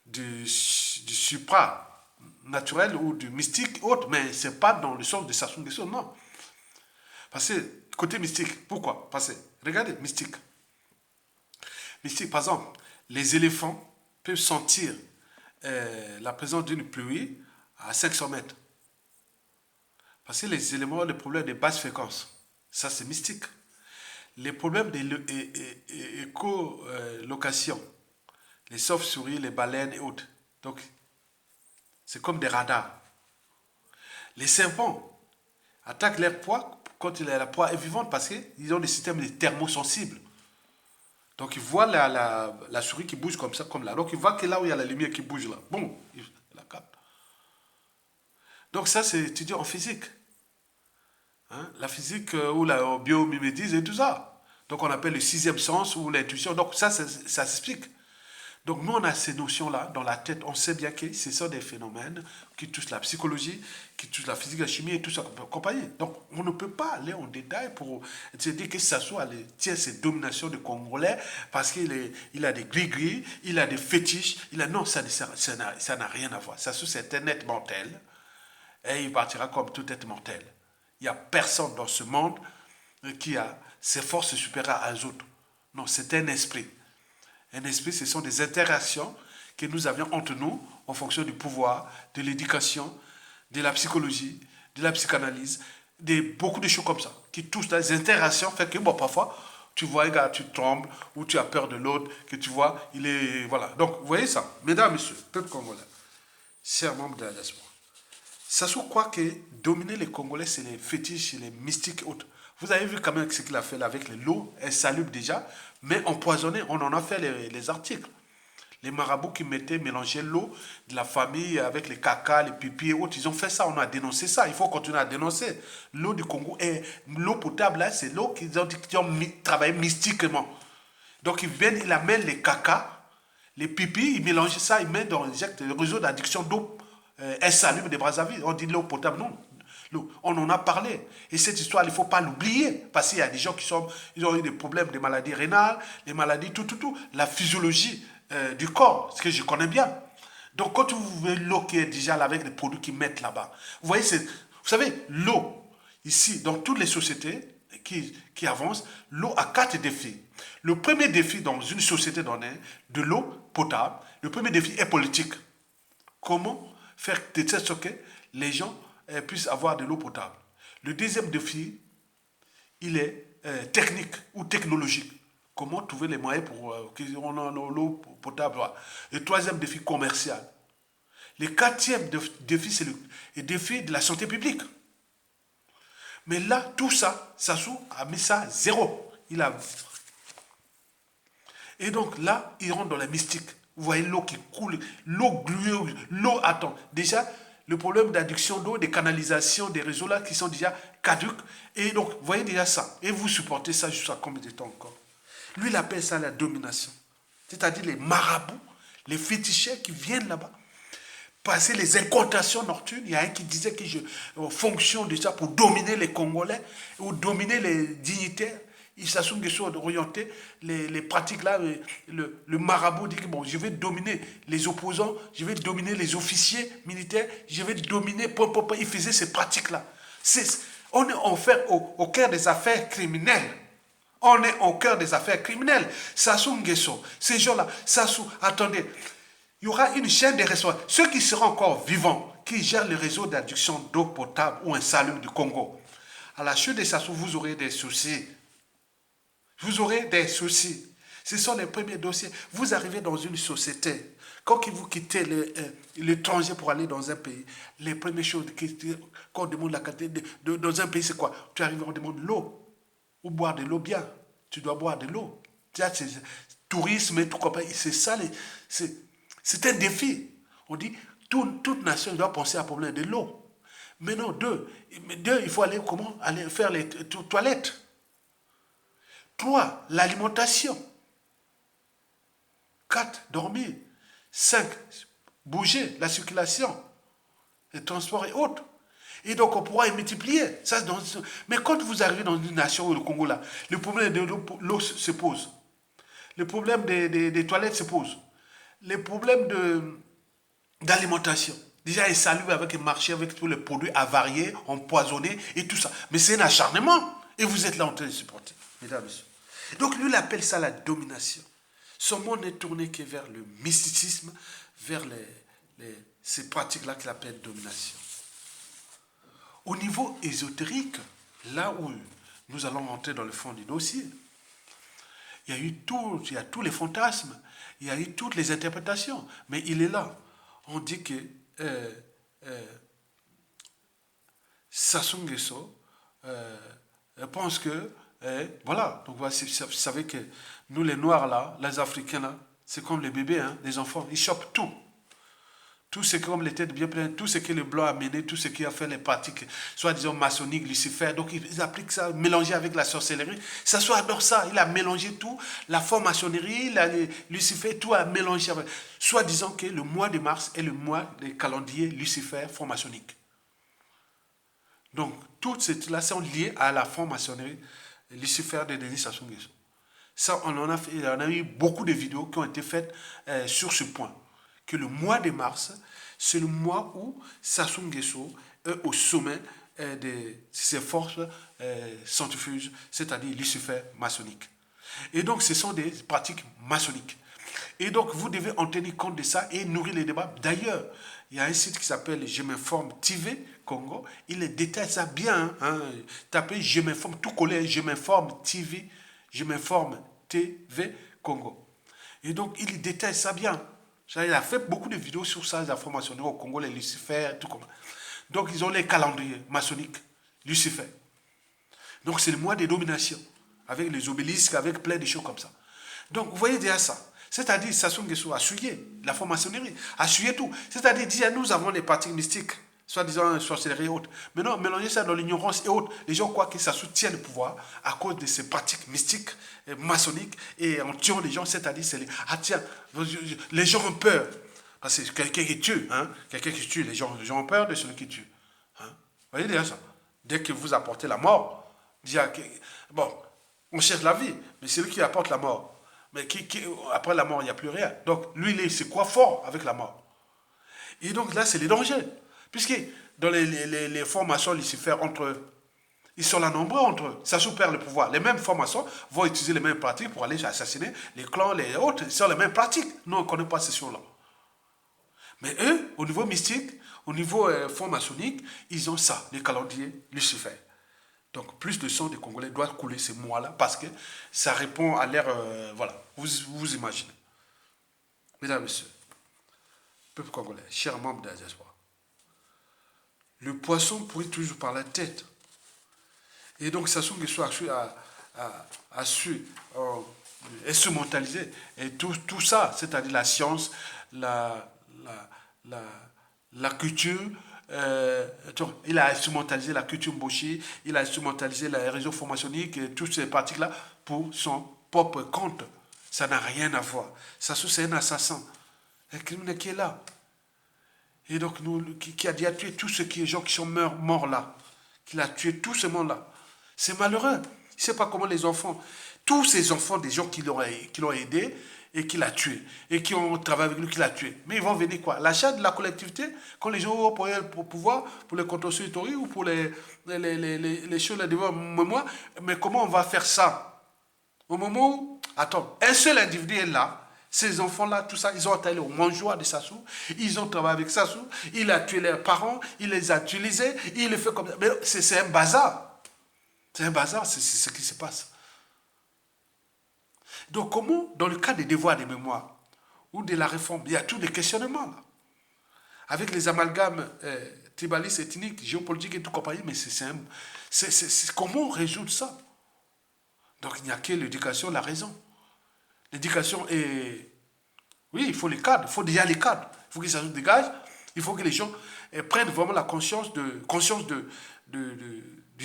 du supra-naturel ou du mystique autre, mais ce n'est pas dans le sens de Sassou Nguesso, non. Parce que, côté mystique, pourquoi? Parce que, regardez, mystique. Mystique, par exemple, les éléphants peuvent sentir la présence d'une pluie à 500 mètres. Parce que les éléments, les problèmes de basse fréquence, ça c'est mystique. Les problèmes d'éco-location, les chauves-souris, les baleines et autres. Donc, c'est comme des radars. Les serpents attaquent leur proie quand la proie est vivante parce qu'ils ont des systèmes thermosensibles. Donc, ils voient la souris qui bouge comme ça, comme là. Donc, ils voient que là où il y a la lumière qui bouge là, bon, ils la captent. Donc, ça, c'est étudié en physique. Hein? La physique ou la biomimétisme et tout ça. Donc on appelle le sixième sens ou l'intuition. Donc ça s'explique. Donc nous on a ces notions-là dans la tête. On sait bien que ce sont des phénomènes qui touchent la psychologie, qui touchent la physique, la chimie et tout ça, compagnie. Donc on ne peut pas aller en détail pour se dire que ça soit tient ces dominations de Congolais parce qu'il a des gris-gris, il a des fétiches. Non, ça n'a rien à voir. Ça c'est un être mortel et il partira comme tout être mortel. Il n'y a personne dans ce monde qui a ses forces supérieures aux autres. Non, c'est un esprit. Un esprit, ce sont des interactions que nous avions entre nous en fonction du pouvoir, de l'éducation, de la psychologie, de la psychanalyse, beaucoup de choses comme ça, qui touchent les interactions, fait que bon, parfois, tu vois un gars, tu tombes, ou tu as peur de l'autre, que tu vois, il est... Voilà. Donc, vous voyez ça, mesdames, messieurs, peuple congolais, chers membres de la diaspora. Sassou croit que dominer les Congolais, c'est les fétiches, les mystiques et autres. Vous avez vu quand même ce qu'il a fait là avec l'eau, elle salubre déjà, mais empoisonnée, on en a fait les articles. Les marabouts qui mélangeaient l'eau de la famille avec les caca, les pipis et autres, ils ont fait ça, on a dénoncé ça, il faut continuer à dénoncer. L'eau du Congo, et l'eau potable, là, c'est l'eau qu'ils ont travaillé mystiquement. Donc ils viennent, ils amènent les caca, les pipis, ils mélangent ça, ils mettent dans le réseau d'addiction d'eau. Insalubre de Brazzaville. On dit l'eau potable. Non. L'eau, on en a parlé. Et cette histoire, il ne faut pas l'oublier. Parce qu'il y a des gens ils ont eu des problèmes, des maladies rénales, des maladies, tout. La physiologie du corps, ce que je connais bien. Donc, quand vous voyez l'eau qui est déjà là avec les produits qu'ils mettent là-bas, vous voyez, vous savez, l'eau, ici, dans toutes les sociétés qui avancent, l'eau a 4 défis. Le premier défi dans une société donnée, de l'eau potable, le premier défi est politique. Comment faire de telle sorte que les gens puissent avoir de l'eau potable. Le deuxième défi, il est technique ou technologique. Comment trouver les moyens pour qu'on ait l'eau potable. Le troisième défi, commercial. Le quatrième défi, c'est le défi de la santé publique. Mais là, tout ça, Sassou a mis ça à zéro. Et donc là, il rentre dans la mystique. Vous voyez l'eau qui coule, l'eau glueuse, l'eau attend. Déjà, le problème d'adduction d'eau, des canalisations, des réseaux là qui sont déjà caduques. Et donc, vous voyez déjà ça. Et vous supportez ça jusqu'à combien de temps encore? Lui, il appelle ça la domination. C'est-à-dire les marabouts, les féticheurs qui viennent là-bas. Passer les incantations nocturnes. Il y a un qui disait que en fonction de ça, pour dominer les Congolais, ou dominer les dignitaires, il s'assume que soit orienté les pratiques là, le marabout dit que bon, je vais dominer les opposants, je vais dominer les officiers militaires, je vais dominer, il faisait ces pratiques là. On est en fait au cœur des affaires criminelles. On est au cœur des affaires criminelles. Sassou Nguesso, ces gens-là, Sassou, attendez, il y aura une chaîne de restaurants. Ceux qui seront encore vivants, qui gèrent le réseau d'adduction d'eau potable ou insalubre du Congo, à la chute de Sassou, vous aurez des soucis. Vous aurez des soucis. Ce sont les premiers dossiers. Vous arrivez dans une société. Quand vous quittez l'étranger pour aller dans un pays, les premières choses qu'on demande la qualité dans un pays, c'est quoi? Tu arrives, on demande l'eau. Ou boire de l'eau bien. Tu dois boire de l'eau. Tourisme et tout comme ça. C'est ça. C'est un défi. On dit, toute nation doit penser à un problème de l'eau. Mais non, deux, il faut aller comment? Aller faire les toilettes. 3, l'alimentation. 4, dormir. 5, bouger, la circulation, le transport et autres. Et donc, on pourra y multiplier. Mais quand vous arrivez dans une nation, le Congo, là, le problème de l'eau se pose. Le problème des toilettes se pose. Le problème d'alimentation. Déjà, insalubre avec le marché, avec tous les produits avariés, empoisonnés et tout ça. Mais c'est un acharnement. Et vous êtes là en train de supporter, mesdames et messieurs. Donc, lui, il appelle ça la domination. Son monde n'est tourné que vers le mysticisme, vers ces pratiques-là qu'il appelle domination. Au niveau ésotérique, là où nous allons rentrer dans le fond du dossier, il y a tous les fantasmes, il y a eu toutes les interprétations, mais il est là. On dit que Sassou Nguesso pense que, voilà, donc vous savez que nous les Noirs là, les Africains là, c'est comme les bébés, hein, les enfants, ils chopent tout. Tout ce comme les têtes bien pleines, tout ce que le blanc a mené, tout ce qui a fait les pratiques, soit disons maçonniques, Lucifer, donc ils appliquent ça, mélangé avec la sorcellerie. Ça soit adore ça, il a mélangé tout, la franc-maçonnerie, Lucifer, tout a mélangé avec. Soit disant que le mois de mars est le mois des calendriers Lucifer franc-maçonnique. Donc, toutes ces là sont liées à la franc-maçonnerie Lucifer de Denis Sassou Nguesso. Ça, il y en a eu beaucoup de vidéos qui ont été faites sur ce point. Que le mois de mars, c'est le mois où Sassou Nguesso est au sommet de ses forces centrifuges, c'est-à-dire Lucifer maçonnique. Et donc, ce sont des pratiques maçonniques. Et donc, vous devez en tenir compte de ça et nourrir les débats. D'ailleurs, il y a un site qui s'appelle Je m'informe TV Congo. Il détaille ça bien. Hein. Tapez Je m'informe, tout collé, Je m'informe TV, Je m'informe TV Congo. Et donc, il détaille ça bien. Il a fait beaucoup de vidéos sur ça, les informations au Congo, les Lucifer, tout comme ça. Donc, ils ont les calendriers maçonniques, Lucifer. Donc, c'est le mois des dominations, avec les obélisques, avec plein de choses comme ça. Donc, vous voyez déjà ça. C'est-à-dire, Sassou Nguesso a souillé la franc-maçonnerie, a souillé tout. C'est-à-dire, dire, nous avons des pratiques mystiques, soi-disant sorcellerie et autres. Mais non, mélanger ça dans l'ignorance et autres. Les gens croient que ça soutient le pouvoir à cause de ces pratiques mystiques, maçonniques, et en tuant les gens, c'est-à-dire, les gens ont peur. Parce que quelqu'un qui tue, hein, quelqu'un qui tue, les gens ont peur de celui qui tue. Hein. Voyez déjà ça. Dès que vous apportez la mort, bon, on cherche la vie, mais c'est lui qui apporte la mort. Mais après la mort, il n'y a plus rien. Donc, lui, c'est quoi fort avec la mort. Et donc là, c'est les dangers. Puisque dans les formations lucifères entre eux, ils sont là nombreux entre eux. Ça perd le pouvoir. Les mêmes formations vont utiliser les mêmes pratiques pour aller assassiner les clans, les autres. Ils sont les mêmes pratiques. Nous, on ne connaît pas ces choses-là. Mais eux, au niveau mystique, au niveau franc-maçonnique, ils ont ça, les calendriers lucifères. Donc, plus de sang des Congolais doit couler ces mois-là parce que ça répond à l'ère. Voilà, vous imaginez. Mesdames et messieurs, peuple congolais, chers membres de la diaspora, le poisson pourrit toujours par la tête. Et donc, Sassou Nguesso a su instrumentaliser. Et tout ça, c'est-à-dire la science, la, la culture, il a instrumentalisé la culture Mboshi, il a instrumentalisé les réseaux formationniques et toutes ces pratiques-là pour son propre compte. Ça n'a rien à voir. Sassou, c'est un assassin, un criminel qui est là. Et donc, qui a dit à tuer tous ceux gens qui sont morts là. Qu'il a tué tous ces mondes-là. C'est malheureux. Il ne sait pas comment les enfants, tous ces enfants des gens qui l'ont aidé et qui l'a tué, et qui ont travaillé avec lui, qui l'a tué. Mais ils vont venir quoi? L'achat de la collectivité, quand les gens auront pour pouvoir, pour les contentieux historiques ou pour les choses, les devoirs mémoire. Mais comment on va faire ça? Au moment où, attends, un seul individu est là. Ces enfants-là, tout ça, ils ont allé au mangeoire de Sassou, ils ont travaillé avec Sassou, il a tué leurs parents, il les a utilisés, il les fait comme ça. Mais c'est un bazar. C'est un bazar, c'est ce qui se passe. Donc comment, dans le cas des devoirs de mémoire ou de la réforme, il y a tous les questionnements là. Avec les amalgames tribalistes, ethniques, géopolitiques et tout compagnie, mais comment résoudre ça? Donc il n'y a que l'éducation, la raison. L'éducation est... Oui, il faut les cadres, il faut déjà les cadres. Il faut que ça se dégage, il faut que les gens prennent vraiment la conscience du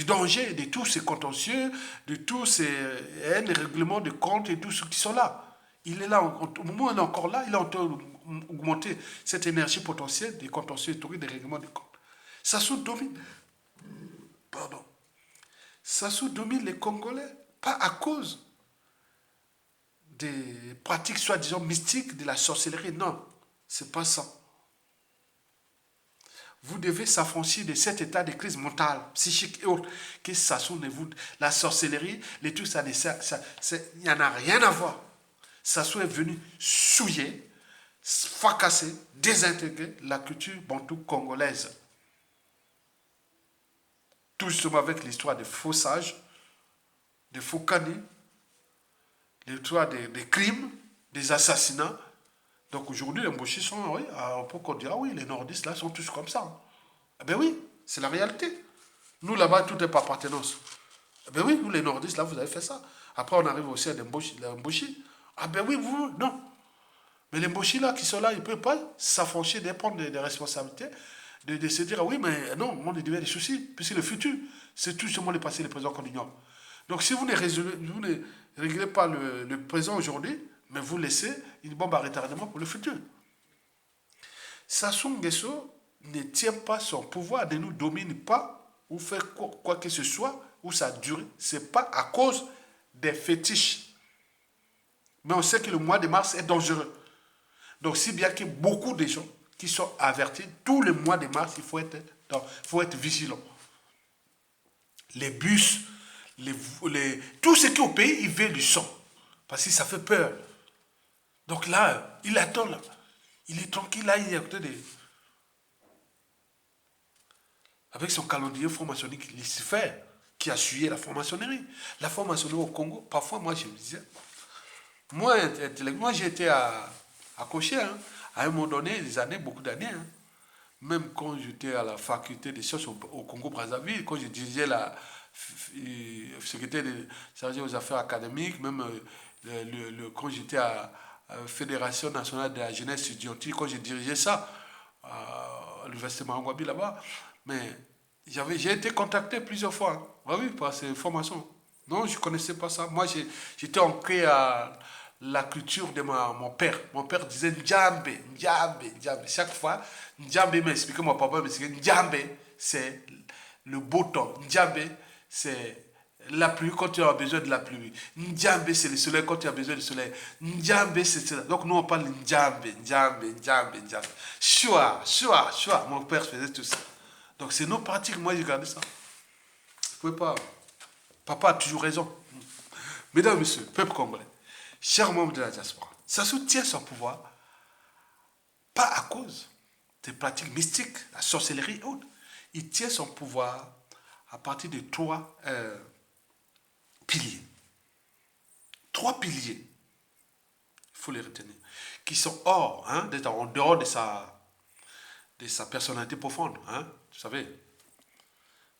danger de tous ces contentieux, de tous ces règlements de compte et tous ceux qui sont là. Il est là, au moment où il est encore là, il a augmenté cette énergie potentielle des contentieux historiques, des règlements de compte. Sassou domine, pardon, Sassou domine les Congolais, pas à cause des pratiques soi-disant mystiques de la sorcellerie, non, c'est pas ça. Vous devez s'affranchir de cet état de crise mentale, psychique et autres, que ça sont la sorcellerie, les trucs, ça, il n'y en a rien à voir. Sassou est venu souiller, fracasser, désintégrer la culture bantou congolaise. Tout justement avec l'histoire des faux sages, des faux canis, l'histoire des crimes, des assassinats. Donc aujourd'hui, les Mboshi sont, oui, on peut dire, ah oui, les nordistes là sont tous comme ça. Eh bien oui, c'est la réalité. Nous là-bas, tout est par appartenance. Eh bien oui, nous les nordistes là, vous avez fait ça. Après, on arrive aussi à des Mboshi. Ah ben oui, vous, non. Mais les Mboshi là qui sont là, ils ne peuvent pas s'affranchir de prendre des responsabilités, de se dire, ah oui, mais non, on devient des soucis, puisque le futur, c'est tout simplement le passé, le présent qu'on ignore. Donc si vous ne réglez pas le présent aujourd'hui, mais vous laissez une bombe à retardement pour le futur. Sassou Nguesso ne tient pas son pouvoir, ne nous domine pas, ou fait quoi que ce soit, ou ça dure. Ce n'est pas à cause des fétiches. Mais on sait que le mois de mars est dangereux. Donc si bien que beaucoup de gens qui sont avertis, tout le mois de mars, il faut être vigilant. Les bus, tout ce qui est au pays, il veut du sang. Parce que ça fait peur. Donc là, il attend là. Il est tranquille là, il est à côté des... Avec son calendrier franc-maçonnique Lucifer, qui a suivi la franc-maçonnerie. La franc-maçonnerie au Congo, parfois moi je me disais... Moi j'ai été accroché, hein, à un moment donné, des années, beaucoup d'années. Hein. Même quand j'étais à la faculté des sciences au Congo-Brazzaville, quand je dirigeais la secrétaire chargée aux affaires académiques, même quand j'étais à la Fédération nationale de la jeunesse étudiantine, quand j'ai dirigé ça, à l'université Marangwabi là-bas, mais j'ai été contacté plusieurs fois, hein. Ah oui, par ces formations. Non, je ne connaissais pas ça. Moi, j'étais ancré à la culture de mon père. Mon père disait Ndjambe, Ndjambe, Ndjambe. Chaque fois, Ndjambe m'expliquait, mon papa m'expliquait Ndjambe, c'est le beau temps. Ndjambe, c'est la pluie quand tu as besoin de la pluie. Ndjambe, c'est le soleil quand tu as besoin du soleil. Ndjambe, c'est cela. Donc nous, on parle de Ndjambe, Ndjambe, Ndjambe, Ndjambe. Choua, choua, choua. Mon père faisait tout ça. Donc c'est nos pratiques. Moi, j'ai gardé ça. Vous pouvez pas. Papa a toujours raison. Mesdames et messieurs, peuple congolais, chers membres de la diaspora, ça soutient son pouvoir pas à cause des pratiques mystiques, la sorcellerie et autres. Il tient son pouvoir à partir de trois piliers. Trois piliers, il faut les retenir, qui sont hors, hein, en dehors de sa personnalité profonde. Hein, vous savez.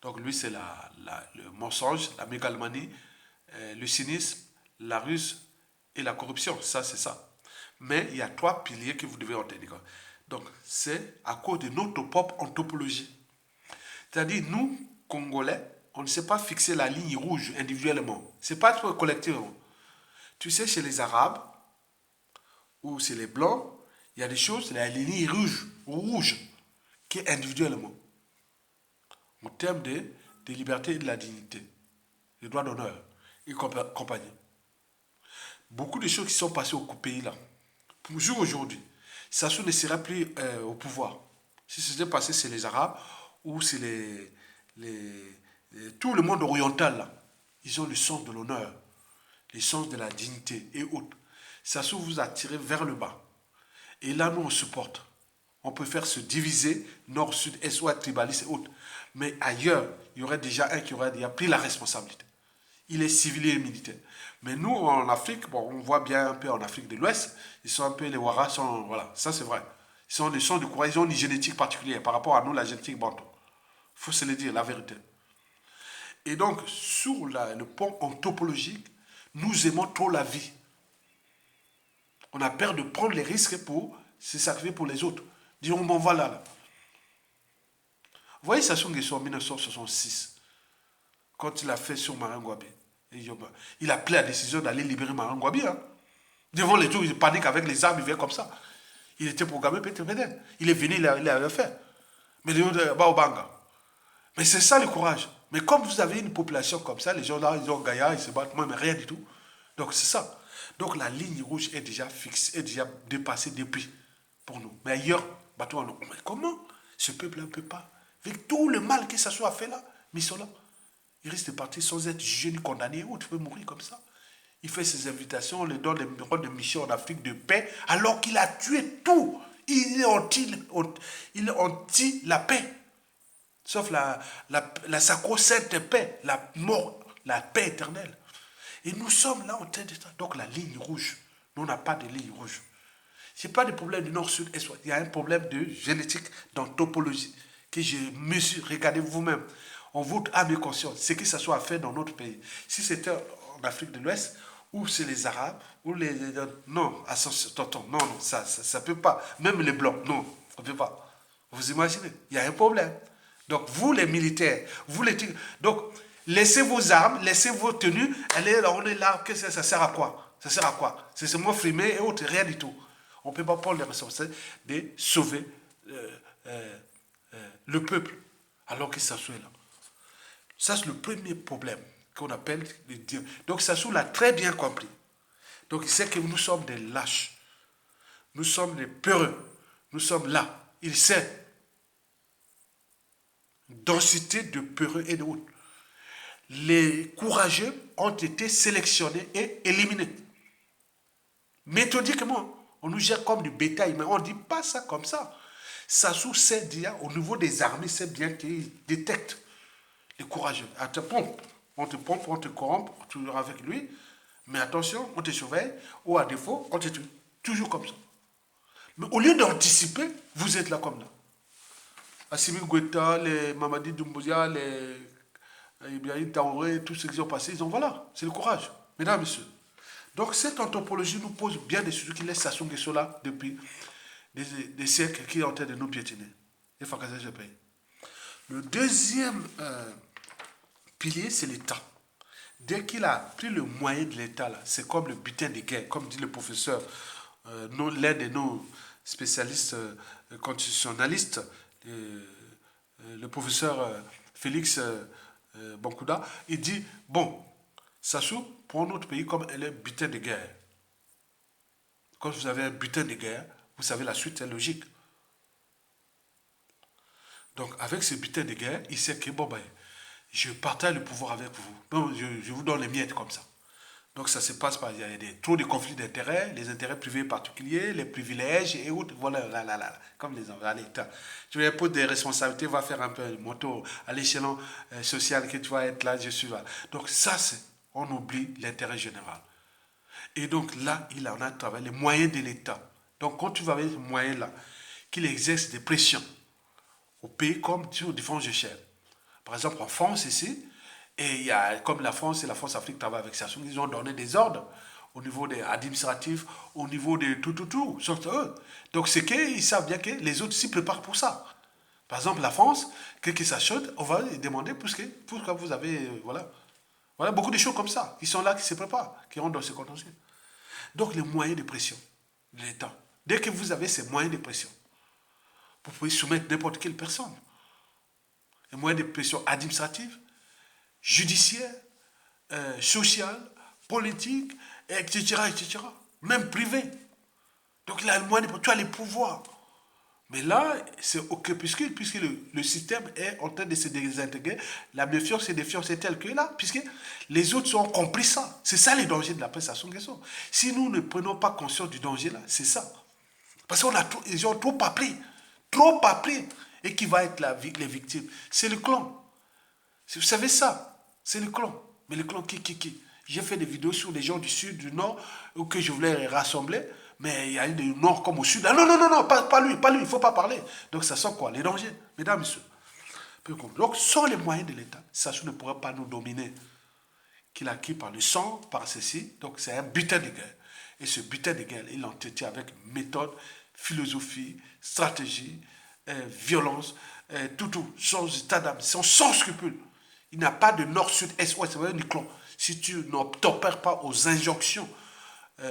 Donc lui, c'est le mensonge, la mégalomanie, le cynisme, la ruse et la corruption. Ça, c'est ça. Mais il y a trois piliers que vous devez retenir. Donc, c'est à cause de notre propre anthropologie. C'est-à-dire, nous, Congolais, on ne sait pas fixer la ligne rouge individuellement. Ce n'est pas collectivement. Tu sais, chez les Arabes ou chez les Blancs, il y a des choses, la ligne rouge qui est individuellement. En termes de liberté et de la dignité, les droits d'honneur et compagnie. Beaucoup de choses qui sont passées au pays-là, pour jour aujourd'hui, Sassou ne serait plus au pouvoir. Si c'était passé, c'est les Arabes ou c'est tout le monde oriental, là. Ils ont le sens de l'honneur, le sens de la dignité et autres. Sassou vous a tiré vers le bas. Et là, nous, on supporte. On peut faire se diviser, nord, sud, est, ouest, tribaliste et autres. Mais ailleurs, il y aurait déjà un qui aurait déjà pris la responsabilité. Il est civil et militaire. Mais nous, en Afrique, bon, on voit bien un peu en Afrique de l'Ouest, ils sont un peu, les Ouaras sont, voilà, ça c'est vrai. Ils sont de courage, ils ont une génétique particulière par rapport à nous, la génétique bantou. Il faut se le dire, la vérité. Et donc, sur le point anthropologique, nous aimons trop la vie. On a peur de prendre les risques pour se sacrifier pour les autres. Disons, bon, voilà. Là. Vous voyez Sassou Nguesso en 1966, quand il a fait sur Marin Ngouabi. Il a pris la décision d'aller libérer Marin Ngouabi. Hein. Devant les tours, il panique avec les armes, il vient comme ça. Il était programmé Peter Veden. Il est venu, il a fait. Mais les autres, Baobanga. Mais c'est ça le courage. Mais comme vous avez une population comme ça, les gens là, ils ont Gaïa, ils se battent, moi, mais rien du tout. Donc c'est ça. Donc la ligne rouge est déjà fixée, est déjà dépassée depuis pour nous. Mais ailleurs, bateau, mais comment ce peuple ne peut pas, avec tout le mal que ça soit fait là, mais ils sont là. Il risque de partir sans être jugé ni condamné, ou tu peux mourir comme ça. Il fait ses invitations, on lui donne des rôles de mission en Afrique de paix, alors qu'il a tué tout. Il est anti la paix. Sauf la sacro-sainte paix, la mort, la paix éternelle. Et nous sommes là en train de ça. Donc la ligne rouge, nous on n'a pas de ligne rouge. Ce n'est pas des problèmes du nord-sud et soit. Il y a un problème de génétique, d'anthropologie, que je mesure. Regardez vous-même. On vote à mes consciences, ce que ça soit fait dans notre pays. Si c'était en Afrique de l'Ouest, ou c'est les Arabes, ou les... Non, tonton, non, non, ça ne peut pas. Même les Blancs, non, on ne peut pas. Vous imaginez, il y a un problème. Donc, vous les militaires, vous les... Donc, laissez vos armes, laissez vos tenues, allez, on est là, ça sert à quoi? Ça sert à quoi? C'est seulement frimer et autres, rien du tout. On ne peut pas prendre les responsabilités de sauver le peuple, alors que ça soit là. Ça, c'est le premier problème qu'on appelle le Dieu. Donc, Sassou l'a très bien compris. Donc, il sait que nous sommes des lâches. Nous sommes des peureux. Nous sommes là. Il sait. Densité de peureux et d'autres. Les courageux ont été sélectionnés et éliminés. Méthodiquement, on nous gère comme du bétail, mais on ne dit pas ça comme ça. Sassou sait déjà, au niveau des armées, c'est bien qu'il détecte les courageux. On te pompe, on te corrompt, tu es avec lui, mais attention, on te surveille, ou à défaut, on te tue. Toujours comme ça. Mais au lieu d'anticiper, vous êtes là comme là. Assimi Goïta, les Mamadi Doumbouya, les Ibrahim Traoré, tous ceux qui sont passés, ils ont voilà, c'est le courage. Mesdames, messieurs. Donc cette anthropologie nous pose bien des sujets qui laissent Sassou Nguesso là depuis des siècles qui est en train de nous piétiner. Et fracasser ce pays. Le deuxième pilier, c'est l'État. Dès qu'il a pris le moyen de l'État, c'est comme le butin de guerre, comme dit le professeur, l'un de nos spécialistes constitutionnalistes, le professeur Félix Bankouda, il dit, bon, Sassou, pour notre pays, comme elle est butin de guerre, quand vous avez un butin de guerre, vous savez la suite est logique. Donc avec ce butin de guerre, il sait que bon, ben, je partage le pouvoir avec vous. Donc, je vous donne les miettes comme ça. Donc ça se passe par, il y a trop de conflits d'intérêts, les intérêts privés particuliers, les privilèges et autres, voilà, comme les à l'État. Tu vas poser des responsabilités, va faire un peu le moto à l'échelon social que tu vas être là, je suis là. Donc ça, c'est, on oublie l'intérêt général. Et donc là, il en a travaillé les moyens de l'État. Donc quand tu vas avec les moyens là, qu'il exerce des pressions au pays comme sur différents échelles. Par exemple, en France ici, et il y a, comme la France et la France-Afrique travaillent avec Sassou, ils ont donné des ordres au niveau des administratifs, au niveau de tout, sauf eux. Donc c'est qu'ils savent bien que les autres s'y préparent pour ça. Par exemple, la France, que ça saute, on va demander pourquoi vous avez, voilà, beaucoup de choses comme ça, qui sont là, qui se préparent, qui rentrent dans ce contentieux. Donc les moyens de pression de l'État. Dès que vous avez ces moyens de pression, vous pouvez soumettre n'importe quelle personne. Les moyens de pression administrative, judiciaire, social, politique, etc., etc. Même privé. Donc là, tu as les pouvoirs. Mais là, c'est ok, puisque le système est en train de se désintégrer, la méfiance et défiance est telle que là, puisque les autres ont compris ça. C'est ça les dangers de la presse à son question. Si nous ne prenons pas conscience du danger là, c'est ça. Parce qu'ils ont trop appris, et qui va être les victimes. C'est le clan. Vous savez ça, c'est le clan. Mais le clan qui. J'ai fait des vidéos sur les gens du sud, du nord, que je voulais rassembler, mais il y a eu du nord comme au sud. Ah non, pas lui, il ne faut pas parler. Donc ça sent quoi? Les dangers, mesdames, messieurs. Donc sans les moyens de l'État, Sassou ne pourra pas nous dominer. Qu'il a acquis par le sang, par ceci. Donc c'est un butin de guerre. Et ce butin de guerre, il l'entretient avec méthode, philosophie, stratégie, violence, tout, sans état d'âme, sans scrupule. Il n'a pas de nord, sud, est, ouest, c'est du clan. Si tu n'obtempères pas aux injonctions de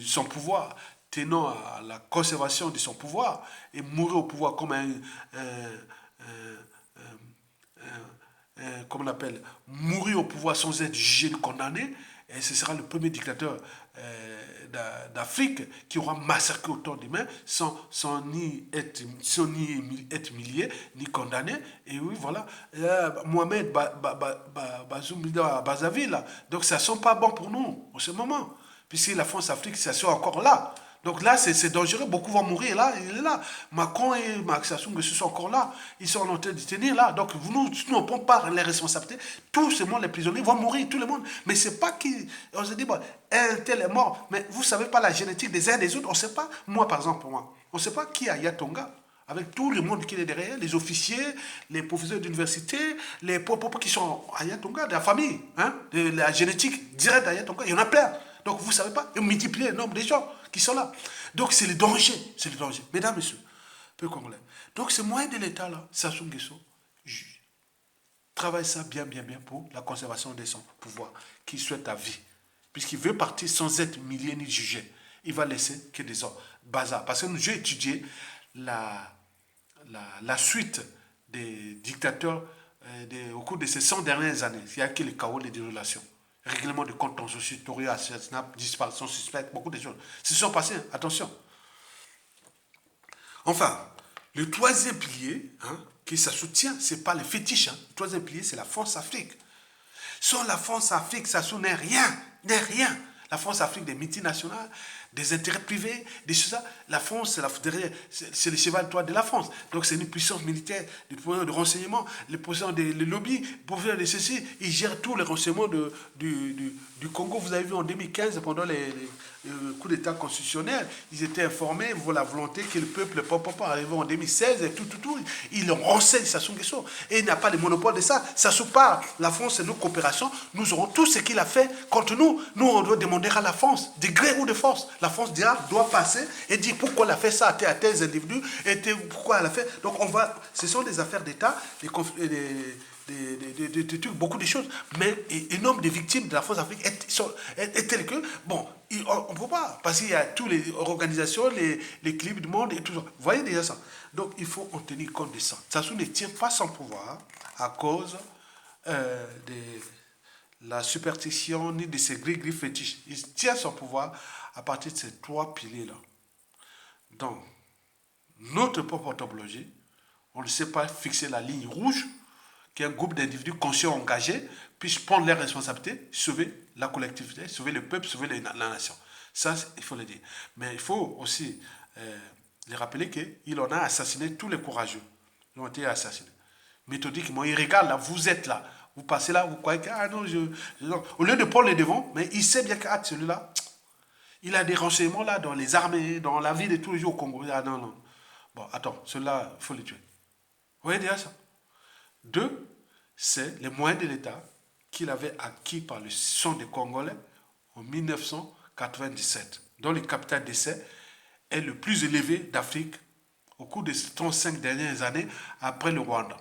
son pouvoir, tenant à la conservation de son pouvoir, et mourir au pouvoir comme comme on appelle, mourir au pouvoir sans être jugé ni condamné, et ce sera le premier dictateur d'Afrique qui aura massacré autant d'humains sans ni être humilié, ni condamné. Et oui, voilà. Mohamed Bazoum Bazaville, donc ça ne sent pas bon pour nous en ce moment. Puisque la France-Afrique, ça sera encore là. Donc là, c'est dangereux. Beaucoup vont mourir là. Il est là. Macron et Macky Sall sont encore là. Ils sont en train de tenir là. Donc nous ne prenons pas les responsabilités. Tous ces monde, les prisonniers vont mourir, tout le monde. Mais c'est pas qui. On se dit, bon, un tel est mort. Mais vous ne savez pas la génétique des uns et des autres. On ne sait pas. Moi, par exemple, on ne sait pas qui est Ayatonga. Avec tout le monde qui est derrière, les officiers, les professeurs d'université, les pauvres qui sont Ayatonga, de la famille, hein, de la génétique directe d'Ayatonga. Il y en a plein. Donc vous ne savez pas, et multiplier le nombre de gens qui sont là. Donc c'est le danger, Mesdames, Messieurs, peu congolais. Donc ce moyen de l'État là, Sassou Nguesso, travaille ça bien pour la conservation de son pouvoir, qu'il souhaite à vie. Puisqu'il veut partir sans être humilié ni jugé. Il va laisser que des ordres. Bazar. Parce que nous, j'ai étudié la suite des dictateurs au cours de ces 100 dernières années. Il y a que le chaos, les déroulations. Règlement de comptes tutoriaux, assassinat, disparition suspecte, beaucoup de choses. Se sont passées, attention. Enfin, le troisième pilier, qui ça soutient, ce n'est pas le fétiche. Le troisième pilier, c'est la France-Afrique. Sans la France-Afrique, ça n'est rien, La France-Afrique des multinationales, des intérêts privés, des choses. La France, c'est le cheval de Troie de la France. Donc c'est une puissance militaire, des pouvoirs de renseignement, les puissants des lobbies, pour faire de ceci, ils gèrent tous les renseignements du Congo. Vous avez vu en 2015, pendant les coups d'État constitutionnel, ils étaient informés, la volonté que le peuple arrivé en 2016, et tout, ils renseignent Sassou Nguesso. Et il n'a pas le monopole de ça. Sassou part, la France, c'est nos coopérations. Nous aurons tout ce qu'il a fait contre nous. Nous, on doit demander à la France, de gré ou de force. La France doit passer et dire pourquoi elle a fait ça à tels individus, et pourquoi elle a fait. Donc ce sont des affaires d'État, des des trucs, beaucoup de choses. Mais le nombre de victimes de la France Afrique est tel que, bon, on ne peut pas. Parce qu'il y a toutes les organisations, les clips du monde et tout ça. Vous voyez déjà ça. Donc il faut en tenir compte de ça. Sassou ne tient pas son pouvoir à cause de la superstition ni de ses gris-gris fétiches. Il tient son pouvoir à partir de ces trois piliers-là. Donc, notre propre anthropologie, on ne sait pas fixer la ligne rouge qu'un groupe d'individus conscients engagés puissent prendre leurs responsabilités, sauver la collectivité, sauver le peuple, sauver la nation. Ça, il faut le dire. Mais il faut aussi les rappeler qu'il en a assassiné tous les courageux. Ils ont été assassinés. Méthodiquement, il regarde là, vous êtes là. Vous passez là, vous croyez que, ah non, non. Au lieu de prendre les devants, mais il sait bien que celui-là, il a des renseignements là dans les armées, dans la vie de tous les jours au Congo. Ah non, non. Bon, attends, ceux-là, il faut les tuer. Vous voyez déjà ça? Deux, c'est les moyens de l'État qu'il avait acquis par le sang des Congolais en 1997, dont le capital d'essai est le plus élevé d'Afrique au cours des 35 dernières années après le Rwanda.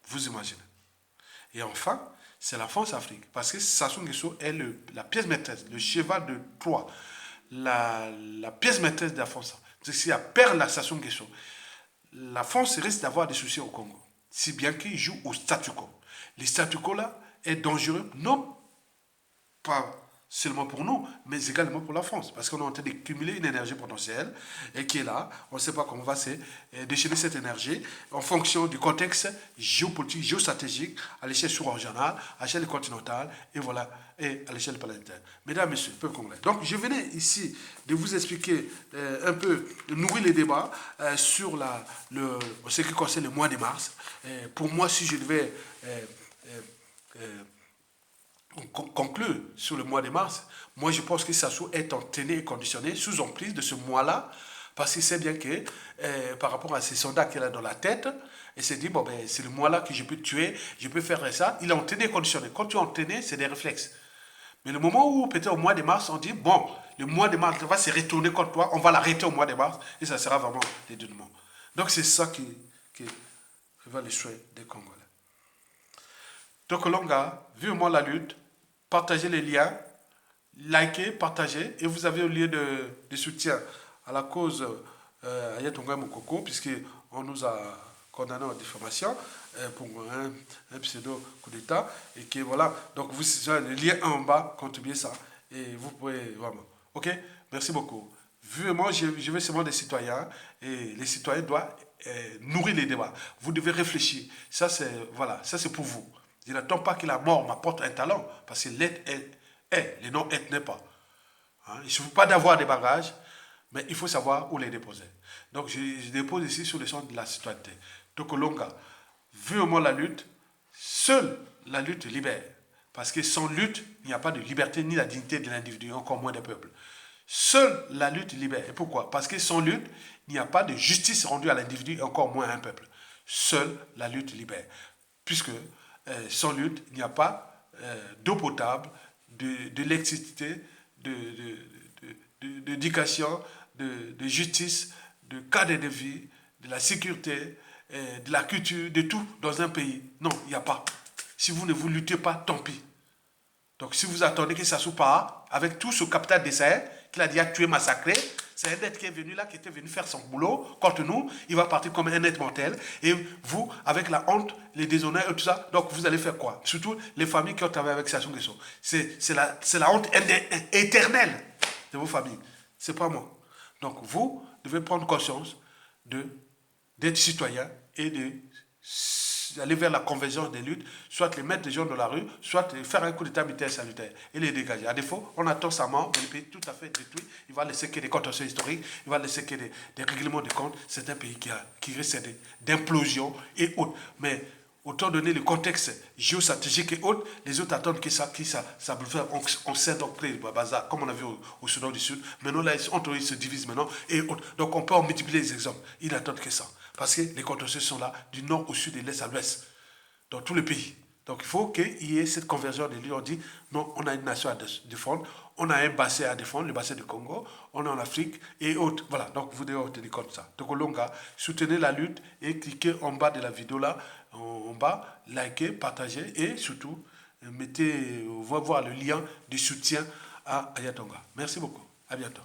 Vous imaginez. Et enfin, c'est la France-Afrique, parce que Sassou Nguesso est la pièce maîtresse, le cheval de Troie, la pièce maîtresse de la France. Si elle perd la Sassou Nguesso, la France risque d'avoir des soucis au Congo, si bien qu'il joue au statu quo. Le statu quo là est dangereux, non pas seulement pour nous, mais également pour la France, parce qu'on est en train de cumuler une énergie potentielle et qui est là. On ne sait pas comment on va se déchaîner cette énergie en fonction du contexte géopolitique, géostratégique, à l'échelle sous-régionale, à l'échelle continentale et voilà, et à l'échelle planétaire. Mesdames, Messieurs, peuple congolais. Donc, je venais ici de vous expliquer un peu, de nourrir les débats sur ce qui concerne le mois de mars. Pour moi, si je devais conclure sur le mois de mars, moi je pense que Sassou est entraîné et conditionné sous emprise de ce mois-là, parce qu'il sait bien que par rapport à ces soldats qu'il a dans la tête, il s'est dit, bon ben c'est le mois-là que je peux tuer, je peux faire ça. Il est entraîné et conditionné. Quand tu es entraîné, c'est des réflexes. Mais le moment où peut-être au mois de mars, on dit, bon, le mois de mars va se retourner contre toi, on va l'arrêter au mois de mars, et ça sera vraiment les dénouements. Donc c'est ça qui va les souhaits des Congolais. Donc Longa, vivement la lutte, partagez les liens, likez, partagez, et vous avez un lien de soutien à la cause Ayatonga Mokoko, puisqu'on nous a condamné en diffamation pour un pseudo coup d'État, et que voilà, donc vous avez le lien en bas, contribuez ça, et vous pouvez vraiment. Ok, merci beaucoup. Vivement, je veux seulement des citoyens, et les citoyens doivent nourrir les débats. Vous devez réfléchir. Ça, c'est voilà, ça c'est pour vous. Je n'attends pas que la mort m'apporte un talent, parce que l'être est, le non-être n'est pas. Hein? Il ne suffit pas d'avoir des bagages, mais il faut savoir où les déposer. Donc je dépose ici sur le centre de la citoyenneté. Tokolonga, vu au moins la lutte, seule la lutte libère. Parce que sans lutte, il n'y a pas de liberté ni la dignité de l'individu, encore moins des peuples. Seule la lutte libère. Et pourquoi? Parce que sans lutte, il n'y a pas de justice rendue à l'individu, et encore moins à un peuple. Seule la lutte libère. Puisque sans lutte, il n'y a pas d'eau potable, d'électricité, d'éducation, de justice, de cadre de vie, de la sécurité, de la culture, de tout dans un pays. Non, il n'y a pas. Si vous ne vous luttez pas, tant pis. Donc si vous attendez que ça se passe, avec tout ce capital d'essai, qu'il a déjà tué, massacré, c'est un être qui est venu là, qui était venu faire son boulot contre nous, il va partir comme un être mortel, et vous, avec la honte, les déshonneurs et tout ça, donc vous allez faire quoi? Surtout les familles qui ont travaillé avec Sassou Nguesso. C'est la honte éternelle de vos familles. C'est pas moi. Donc vous devez prendre conscience d'être citoyen et d'aller vers la convergence des luttes, soit les mettre les gens dans la rue, soit faire un coup d'état militaire salutaire et les dégager. À défaut, on attend sa mort, mais le pays tout à fait détruit. Il va laisser que des contentieux historiques, il va laisser que des règlements de comptes. C'est un pays qui risque d'implosion et autres. Mais autant donner le contexte géostratégique et autres, les autres attendent que ça bouleverse. On sait donc le bazar, comme on a vu au Soudan du Sud. Maintenant, là, ils se divisent maintenant et autres. Donc, on peut en multiplier les exemples. Ils n'attendent que ça. Parce que les contentieux sont là, du nord au sud et de l'est à l'ouest, dans tout le pays. Donc, il faut qu'il y ait cette convergence des lieux. On dit, non, on a une nation à défendre, on a un bassin à défendre, le bassin du Congo, on est en Afrique et autres. Voilà, donc vous devez tenir compte de ça. Donc, Olonga, soutenez la lutte et cliquez en bas de la vidéo là, en bas, likez, partagez et surtout, mettez, on va voir le lien de soutien à Ayatonga. Merci beaucoup. À bientôt.